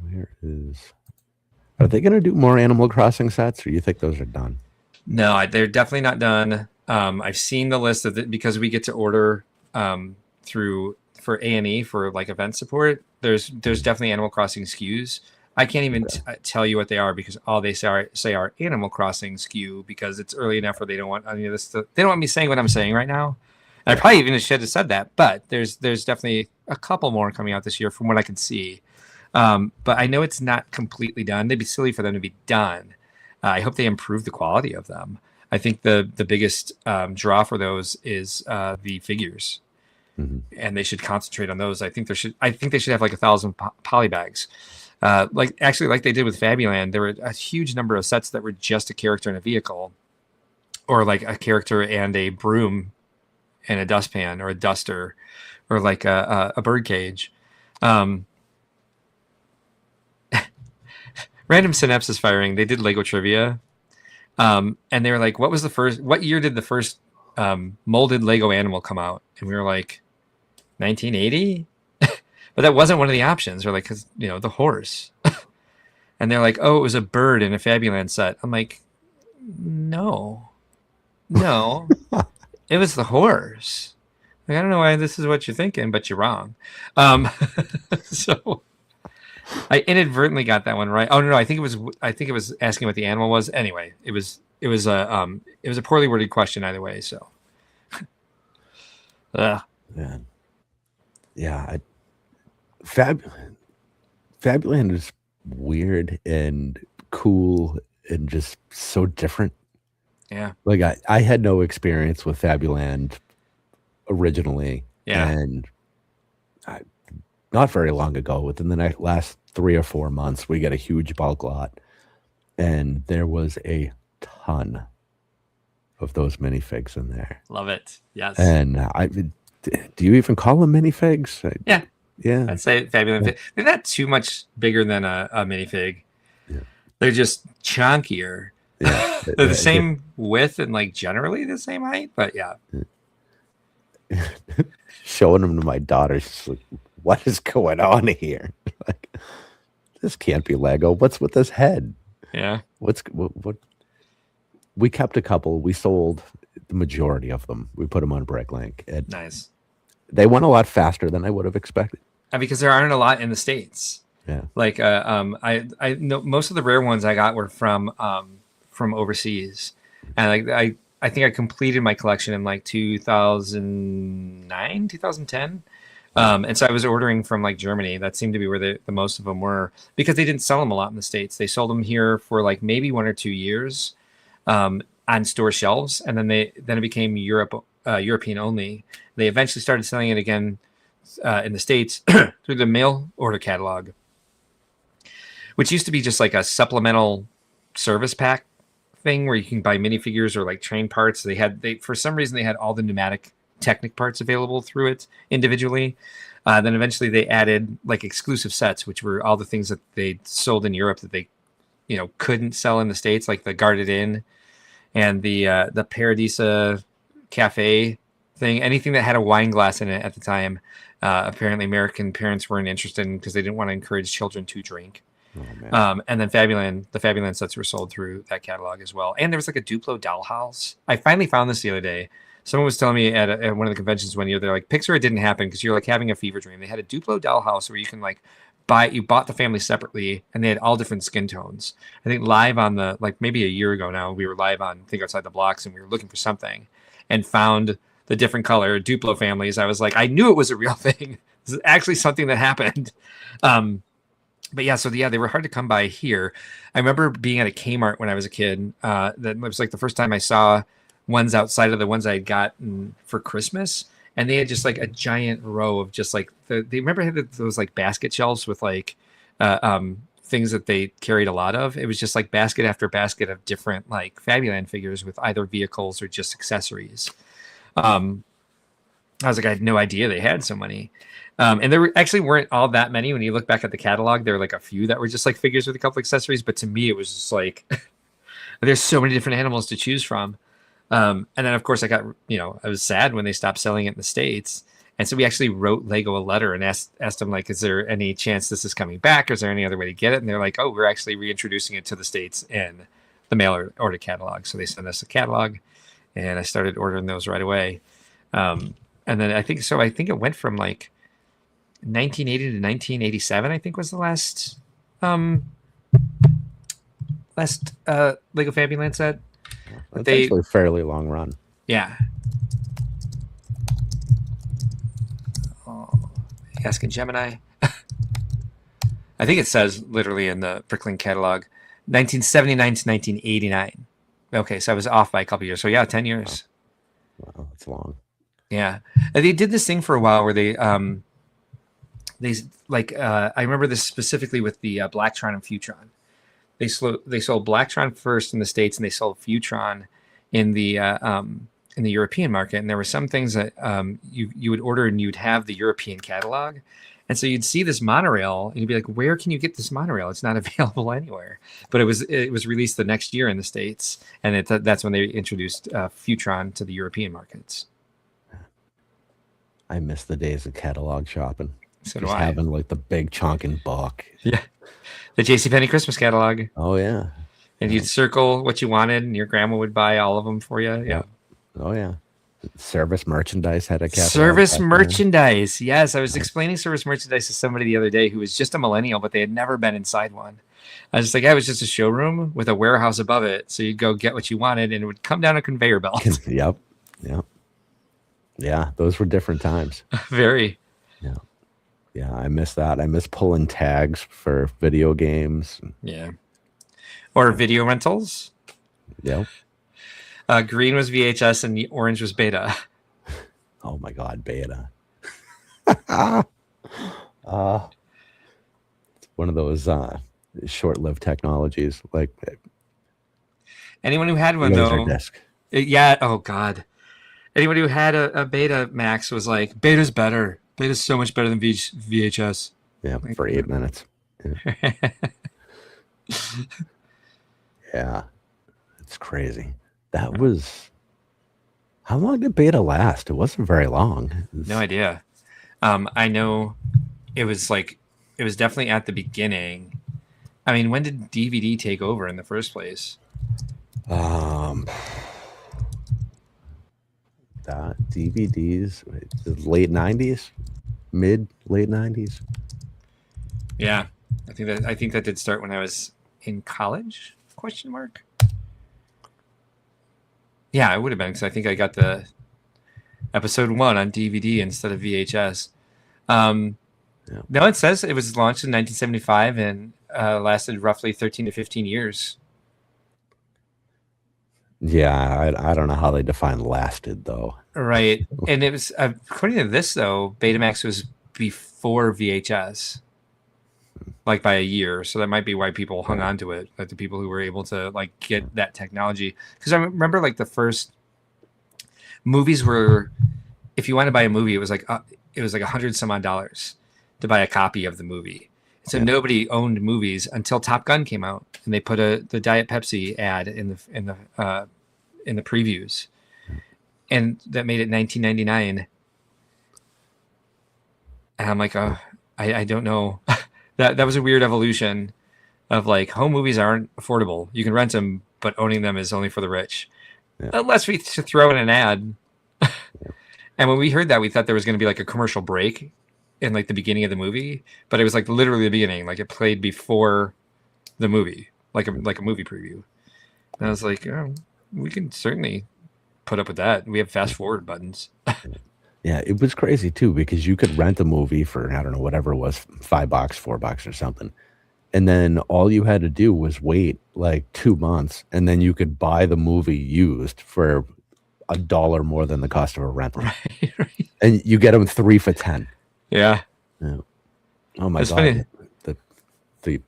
A: Where is... Are they going to do more Animal Crossing sets, or you think those are done?
B: No, they're definitely not done. I've seen the list of it because we get to order through for A&E for like event support. There's definitely Animal Crossing SKUs. I can't even tell you what they are because all they say are Animal Crossing SKU because it's early enough where they don't want any of this. They don't want me saying what I'm saying right now. And I probably even should have said that, but there's definitely a couple more coming out this year from what I can see. But I know it's not completely done. They'd be silly for them to be done. I hope they improve the quality of them. I think the biggest draw for those is the figures, and they should concentrate on those. I think they should have like 1,000 poly bags. Like they did with Fabuland, there were a huge number of sets that were just a character and a vehicle, or like a character and a broom and a dustpan or a duster, or like a bird cage. Random synapses firing. They did Lego trivia, and they were like, what year did the first molded Lego animal come out? And we were like, 1980. But that wasn't one of the options. We're like, because the horse. And they're like, oh, it was a bird in a Fabuland set. I'm like, no, it was the horse. Like, I don't know why this is what you're thinking, but you're wrong. So I inadvertently got that one right. Oh no, I think it was asking what the animal was. Anyway, it was a poorly worded question either way. So,
A: Man. Yeah, Fabuland is weird and cool and just so different.
B: Yeah,
A: like I had no experience with Fabuland originally,
B: yeah,
A: and not very long ago, within the last 3 or 4 months, we get a huge bulk lot, and there was a ton of those minifigs in there.
B: love it. Yes,
A: And do you even call them minifigs?
B: yeah.
A: Yeah,
B: I'd say Fabuland. They're not too much bigger than a minifig.
A: Yeah.
B: They're just chunkier.
A: yeah.
B: They're the same width and like generally the same height, but yeah.
A: Showing them to my daughter, she's like, "What is going on here? Like, this can't be Lego. What's with this head?
B: Yeah.
A: What? We kept a couple. We sold the majority of them. We put them on Bricklink.
B: Nice.
A: They went a lot faster than I would have expected.
B: Because there aren't a lot in the States.
A: Yeah.
B: Like I know most of the rare ones I got were from overseas, and like I think I completed my collection in like 2009, 2010. And so I was ordering from like Germany. That seemed to be where the most of them were, because they didn't sell them a lot in the States. They sold them here for like maybe 1 or 2 years on store shelves, and then it became European only. They eventually started selling it again in the States through the mail order catalog, which used to be just like a supplemental service pack thing where you can buy minifigures or like train parts. They for some reason they had all the pneumatic Technic parts available through it individually. Then eventually they added like exclusive sets, which were all the things that they sold in Europe that they couldn't sell in the States, like the Guarded Inn and the Paradisa Cafe thing. Anything that had a wine glass in it at the time, apparently American parents weren't interested in, because they didn't want to encourage children to drink.
A: Oh,
B: And then the Fabuland sets were sold through that catalog as well. And there was like a Duplo dollhouse. I finally found this the other day. Someone was telling me at one of the conventions one year, they're like, Pixar, it didn't happen because you're like having a fever dream. They had a Duplo dollhouse where you can like you bought the family separately, and they had all different skin tones. I think live on maybe a year ago now, we were live on Think Outside the Blocks, and we were looking for something and found the different color Duplo families. I was like, I knew it was a real thing. This is actually something that happened. But yeah, they were hard to come by here. I remember being at a Kmart when I was a kid. That was like the first time I saw ones outside of the ones I had gotten for Christmas, and they had just like a giant row of just like they remember had those like basket shelves with like things that they carried a lot of. It was just like basket after basket of different like Fabuland figures with either vehicles or just accessories. I was like, I had no idea they had so many. And there actually weren't all that many. When you look back at the catalog, there were like a few that were just like figures with a couple accessories. But to me, it was just like, there's so many different animals to choose from. And then, of course, I got, I was sad when they stopped selling it in the States. And so we actually wrote Lego a letter and asked them, like, is there any chance this is coming back? Or is there any other way to get it? And they're like, oh, we're actually reintroducing it to the States in the mail order catalog. So they sent us a catalog, and I started ordering those right away. And then I think it went from like 1980 to 1987, I think was the last Lego Fabuland set.
A: That's actually a fairly long run.
B: Yeah. Oh, asking Gemini. I think it says literally in the Bricklink catalog, 1979 to 1989. Okay, so I was off by a couple years. So yeah, 10 years.
A: Wow, that's long.
B: Yeah, they did this thing for a while where they I remember this specifically with the Blacktron and Futron. They sold Blacktron first in the States, and they sold Futron in the European market. And there were some things that you would order, and you'd have the European catalog, and so you'd see this monorail, and you'd be like, "Where can you get this monorail? It's not available anywhere." But it was released the next year in the States, and that's when they introduced Futron to the European markets.
A: I miss the days of catalog shopping.
B: So
A: just having like the big chunking book.
B: Yeah. The JCPenney Christmas catalog.
A: Oh, yeah.
B: And you'd circle what you wanted, and your grandma would buy all of them for you. Yeah.
A: Oh, yeah. Service merchandise had a catalog.
B: Service merchandise. Yes. I was explaining service merchandise to somebody the other day who was just a millennial, but they had never been inside one. I was just like, it was just a showroom with a warehouse above it. So you'd go get what you wanted, and it would come down a conveyor belt.
A: Yep. Yeah, those were different times.
B: Very.
A: Yeah, I miss that. I miss pulling tags for video games.
B: Yeah. Or video rentals.
A: Yep.
B: Green was VHS and the orange was Beta.
A: Oh my God, Beta. It's one of those short-lived technologies. Like
B: anyone who had one though. Yeah. Oh God. Anyone who had a Beta Max was like, Beta's better. Beta's so much better than VHS.
A: Yeah,
B: like,
A: for 8 minutes. Yeah. Yeah, it's crazy. That was... How long did Beta last? It wasn't very long.
B: No idea. I know it was definitely at the beginning. I mean, when did DVD take over in the first place?
A: DVDs, late 90s, late 90s.
B: Yeah, I think that did start when I was in college? Question mark. Yeah, it would have been, because I think I got the episode 1 on DVD instead of VHS. No, it says it was launched in 1975 and lasted roughly 13 to 15 years.
A: Yeah, I don't know how they define lasted, though.
B: Right. And it was, according to this, though, Betamax was before VHS, like by a year. So that might be why people hung on to it, like the people who were able to like get that technology. Because I remember like the first movies were, if you wanted to buy a movie, it was like $100 some odd to buy a copy of the movie. So nobody owned movies until Top Gun came out, and they put the Diet Pepsi ad in the previews, and that made it $19.99. And I'm like, oh, I don't know. that was a weird evolution of like home movies aren't affordable. You can rent them, but owning them is only for the rich, unless we throw in an ad. And when we heard that, we thought there was going to be like a commercial break in like the beginning of the movie, but it was like literally the beginning, like it played before the movie, like a movie preview. And I was like, oh, we can certainly put up with that. We have fast forward buttons.
A: Yeah, it was crazy too, because you could rent a movie for, I don't know, whatever it was, $5, $4 or something. And then all you had to do was wait like 2 months, and then you could buy the movie used for $1 more than the cost of a rental.
B: Right.
A: And you get them 3 for $10.
B: Yeah.
A: Oh my
B: That's
A: God.
B: funny.
A: The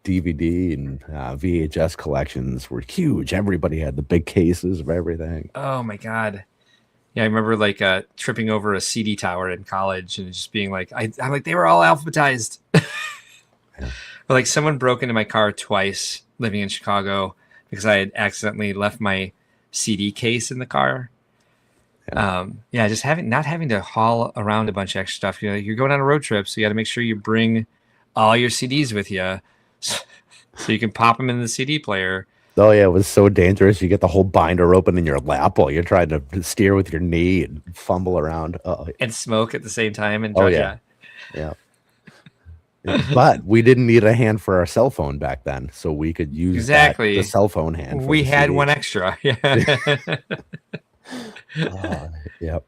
A: DVD and VHS collections were huge. Everybody had the big cases of everything.
B: Oh my God. Yeah, I remember like tripping over a CD tower in college and just being like, I'm like, they were all alphabetized.
A: Yeah.
B: But like someone broke into my car twice living in Chicago because I had accidentally left my CD case in the car. Yeah, just not having to haul around a bunch of extra stuff. You're going on a road trip, so you got to make sure you bring all your CDs with you so you can pop them in the CD player.
A: Oh yeah, it was so dangerous. You get the whole binder open in your lap while you're trying to steer with your knee and fumble around.
B: And smoke at the same time. And
A: yeah. But we didn't need a hand for our cell phone back then, so we could use the cell phone hand.
B: We had one extra. Yeah.
A: Yep.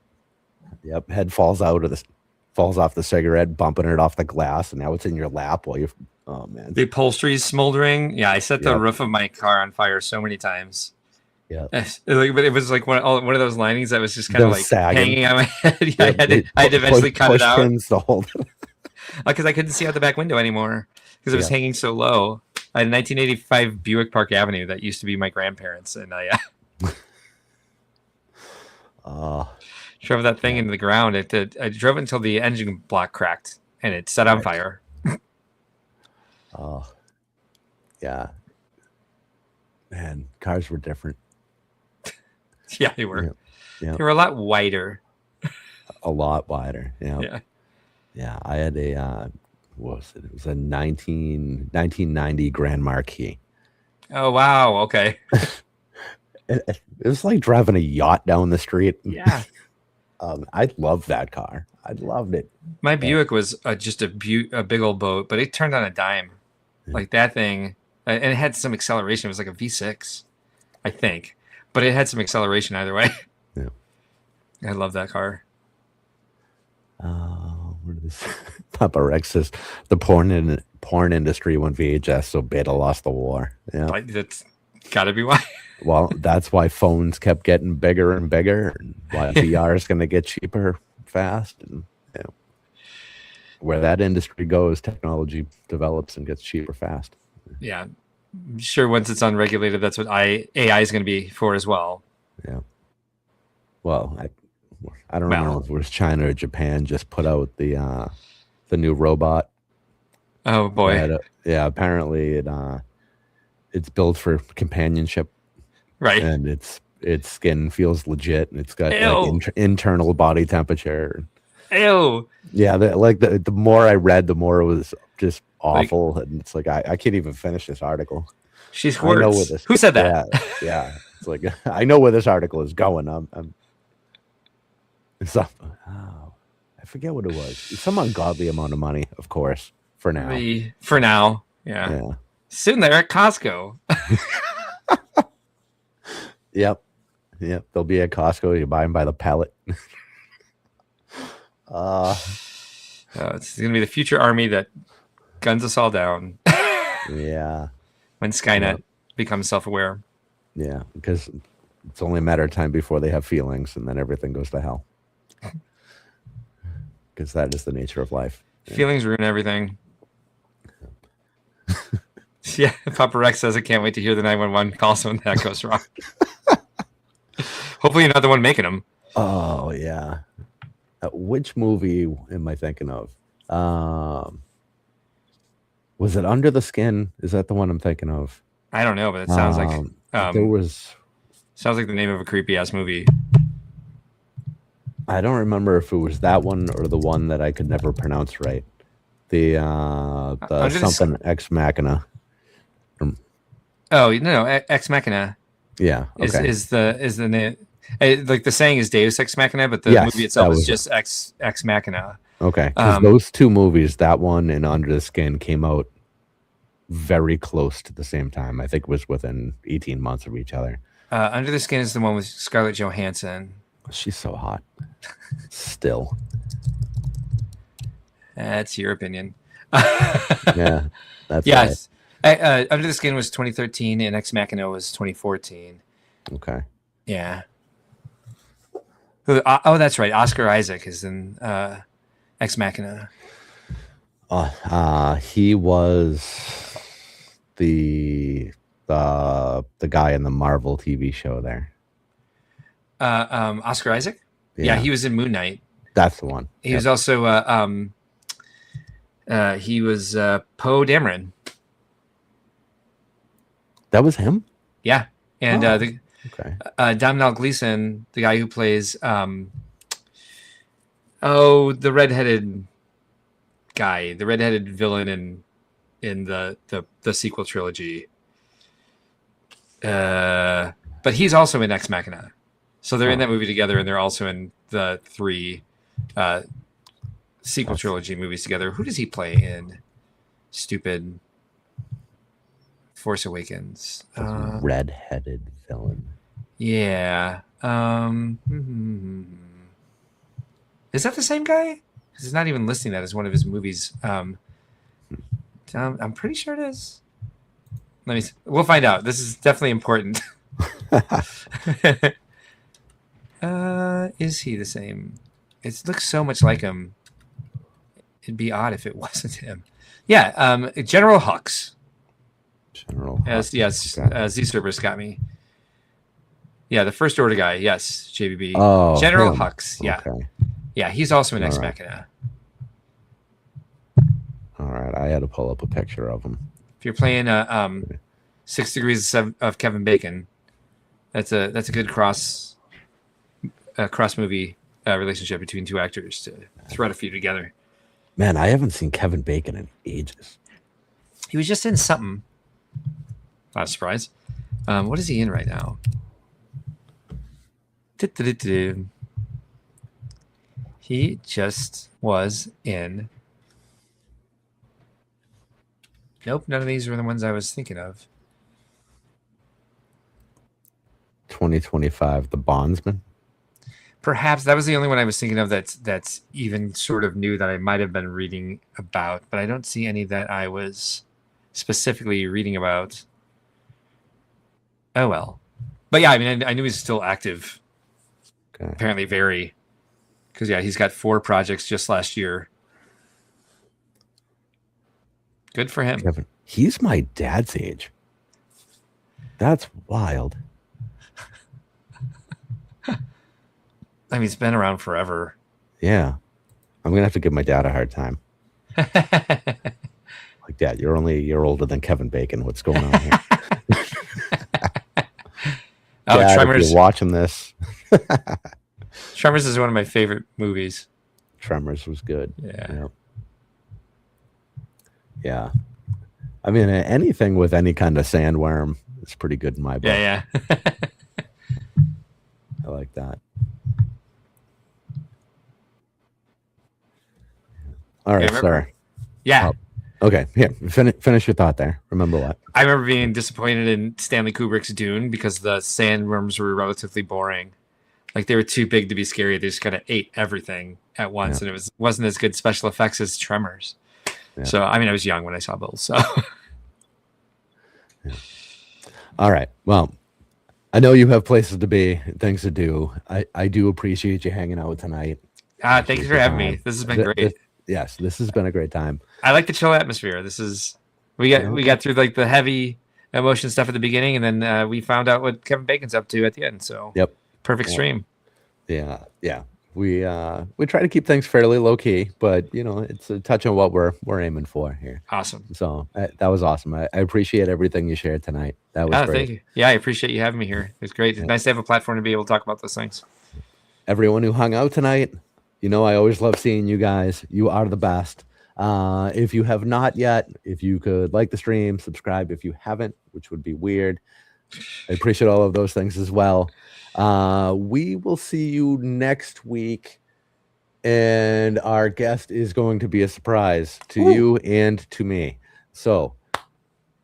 A: Head falls off the cigarette, bumping it off the glass, and now it's in your lap while you're. Oh man.
B: The upholstery's smoldering. Yeah, I set the roof of my car on fire so many times.
A: Yeah.
B: But it was like one of those linings that was just kind of like
A: sagging.
B: hanging on my head. Yeah, I had to eventually cut it out.
A: Pins to hold it.
B: Because I couldn't see out the back window anymore because it was hanging so low. I had a 1985 Buick Park Avenue that used to be my grandparents, and I drove that thing into the ground. I drove it until the engine block cracked and it set on fire.
A: Oh, yeah. Man, cars were different.
B: Yeah, they were.
A: Yeah.
B: They were a lot wider.
A: A lot wider. Yeah. Yeah, I had what was it? It was a 1990 Grand Marquis.
B: Oh, wow. Okay.
A: It was like driving a yacht down the street.
B: Yeah.
A: I loved that car. I loved it.
B: My Buick was just a big old boat, but it turned on a dime. Like that thing, and it had some acceleration. It was like a V6, I think. But it had some acceleration either way.
A: Yeah.
B: I love that car.
A: Papa Rex says the porn industry went VHS, so Beta lost the war. Yeah,
B: that's got to be why.
A: Well, that's why phones kept getting bigger and bigger, and why VR is going to get cheaper fast. And where that industry goes, technology develops and gets cheaper fast.
B: Yeah, I'm sure once it's unregulated, that's what AI is going to be for as well.
A: Yeah. Well, I don't know if it was China or Japan just put out the new robot.
B: Oh boy!
A: Apparently it's built for companionship,
B: right?
A: And its skin feels legit, and it's got like internal body temperature.
B: Ew.
A: Yeah, the more I read, the more it was just awful, and it's like I can't even finish this article.
B: She's words. Who said that?
A: Yeah. It's like I know where this article is going. I forget what it was. It's some ungodly amount of money, of course, for now.
B: Yeah. Soon they're at Costco.
A: Yep. They'll be at Costco. You buy them by the pallet.
B: It's going to be the future army that guns us all down.
A: Yeah.
B: When Skynet becomes self-aware.
A: Yeah, because it's only a matter of time before they have feelings, and then everything goes to hell. Because that is the nature of life.
B: Feelings ruin everything. Yeah, Papa Rex says, I can't wait to hear the 911 calls when that goes wrong. Hopefully you're not the one making them.
A: Oh, yeah. Which movie am I thinking of? Was it Under the Skin? Is that the one I'm thinking of?
B: I don't know, but it sounds like sounds like the name of a creepy ass movie.
A: I don't remember if it was that one or the one that I could never pronounce right. The something Ex Machina.
B: Oh no, Ex Machina.
A: Yeah, okay.
B: Is the name? Like the saying is Deus Ex Machina, but the movie itself is just Ex Machina.
A: Okay, because those two movies, that one and Under the Skin, came out very close to the same time. I think it was within 18 months of each other.
B: Under the Skin is the one with Scarlett Johansson.
A: She's so hot. Still.
B: That's your opinion.
A: Yeah, that's
B: yes. Right. Under the Skin was 2013 and Ex Machina was 2014.
A: Okay.
B: Yeah. Oh, that's right. Oscar Isaac is in Ex Machina.
A: He was the guy in the Marvel TV show there.
B: Oscar Isaac. Yeah, he was in Moon Knight.
A: That's the one.
B: He was also he was Poe Dameron.
A: That was him?
B: Yeah. And
A: okay.
B: Domhnall Gleeson, the guy who plays the redheaded guy, the redheaded villain in the sequel trilogy. But he's also in Ex Machina. So they're in that movie together, and they're also in the 3 sequel trilogy movies together. Who does he play in stupid Force Awakens?
A: Red-headed villain.
B: Yeah. Is that the same guy? Because he's not even listing that as one of his movies. I'm pretty sure it is. We'll find out. This is definitely important. Is he the same? It looks so much like him. It'd be odd if it wasn't him. Yeah, General Hux.
A: General Hux.
B: Yes, Z Cerberus got me. Yeah, the First Order guy. Yes, JBB.
A: Oh,
B: General
A: him.
B: Hux. Yeah.
A: Okay.
B: Yeah, he's also in Ex Machina.
A: All right, I had to pull up a picture of him.
B: If you're playing 6 Degrees of Kevin Bacon, that's a good cross movie relationship between 2 actors to thread a few together.
A: Man, I haven't seen Kevin Bacon in ages.
B: He was just in something. Not a surprise. What is he in right now? He just was in. Nope, none of these were the ones I was thinking of.
A: 2025, The Bondsman.
B: Perhaps that was the only one I was thinking of that's even sort of new that I might have been reading about, but I don't see any that I was specifically reading about. Oh well. But yeah, I mean, I knew he's still active. Okay. Apparently very. Because yeah, he's got 4 projects just last year. Good for him.
A: Kevin, he's my dad's age. That's wild.
B: I mean, it's been around forever.
A: Yeah. I'm going to have to give my dad a hard time. Like, Dad, you're only a year older than Kevin Bacon. What's going on here? Dad, Tremors. If you're watching this.
B: Tremors is one of my favorite movies.
A: Tremors was good.
B: Yeah.
A: Yeah. I mean, anything with any kind of sandworm is pretty good in my book.
B: Yeah.
A: I like that. All right, sorry.
B: Yeah.
A: Oh, okay, here, finish your thought there. Remember what?
B: I remember being disappointed in Stanley Kubrick's Dune because the sandworms were relatively boring. Like, they were too big to be scary. They just kind of ate everything at once, and it wasn't as good special effects as Tremors. Yeah. So, I mean, I was young when I saw both. So,
A: yeah. All right. Well, I know you have places to be, things to do. I do appreciate you hanging out tonight.
B: Thank you for having me. This has been great.
A: Yes, this has been a great time.
B: I like the chill atmosphere. We got through like the heavy emotion stuff at the beginning, and then we found out what Kevin Bacon's up to at the end. So, perfect stream.
A: Yeah. We try to keep things fairly low key, but it's a touch on what we're aiming for here.
B: Awesome.
A: So that was awesome. I appreciate everything you shared tonight. That was great.
B: Thank you. Yeah, I appreciate you having me here. It's great. It's nice to have a platform to be able to talk about those things.
A: Everyone who hung out tonight, I always love seeing you guys. You are the best. If you have not yet, if you could like the stream, subscribe if you haven't, which would be weird. I appreciate all of those things as well. We will see you next week, and our guest is going to be a surprise to you and to me. So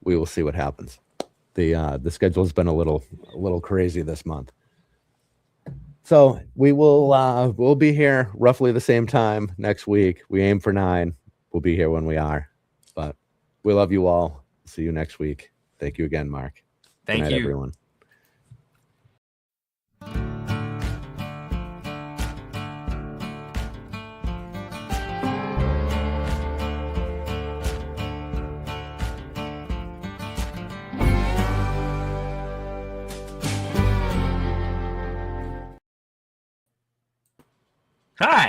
A: we will see what happens. The schedule's been a little crazy this month. So we'll be here roughly the same time next week. We aim for 9. We'll be here when we are. But we love you all. See you next week. Thank you again, Mark.
B: Thank
A: Good night,
B: you,
A: everyone.
B: Hi.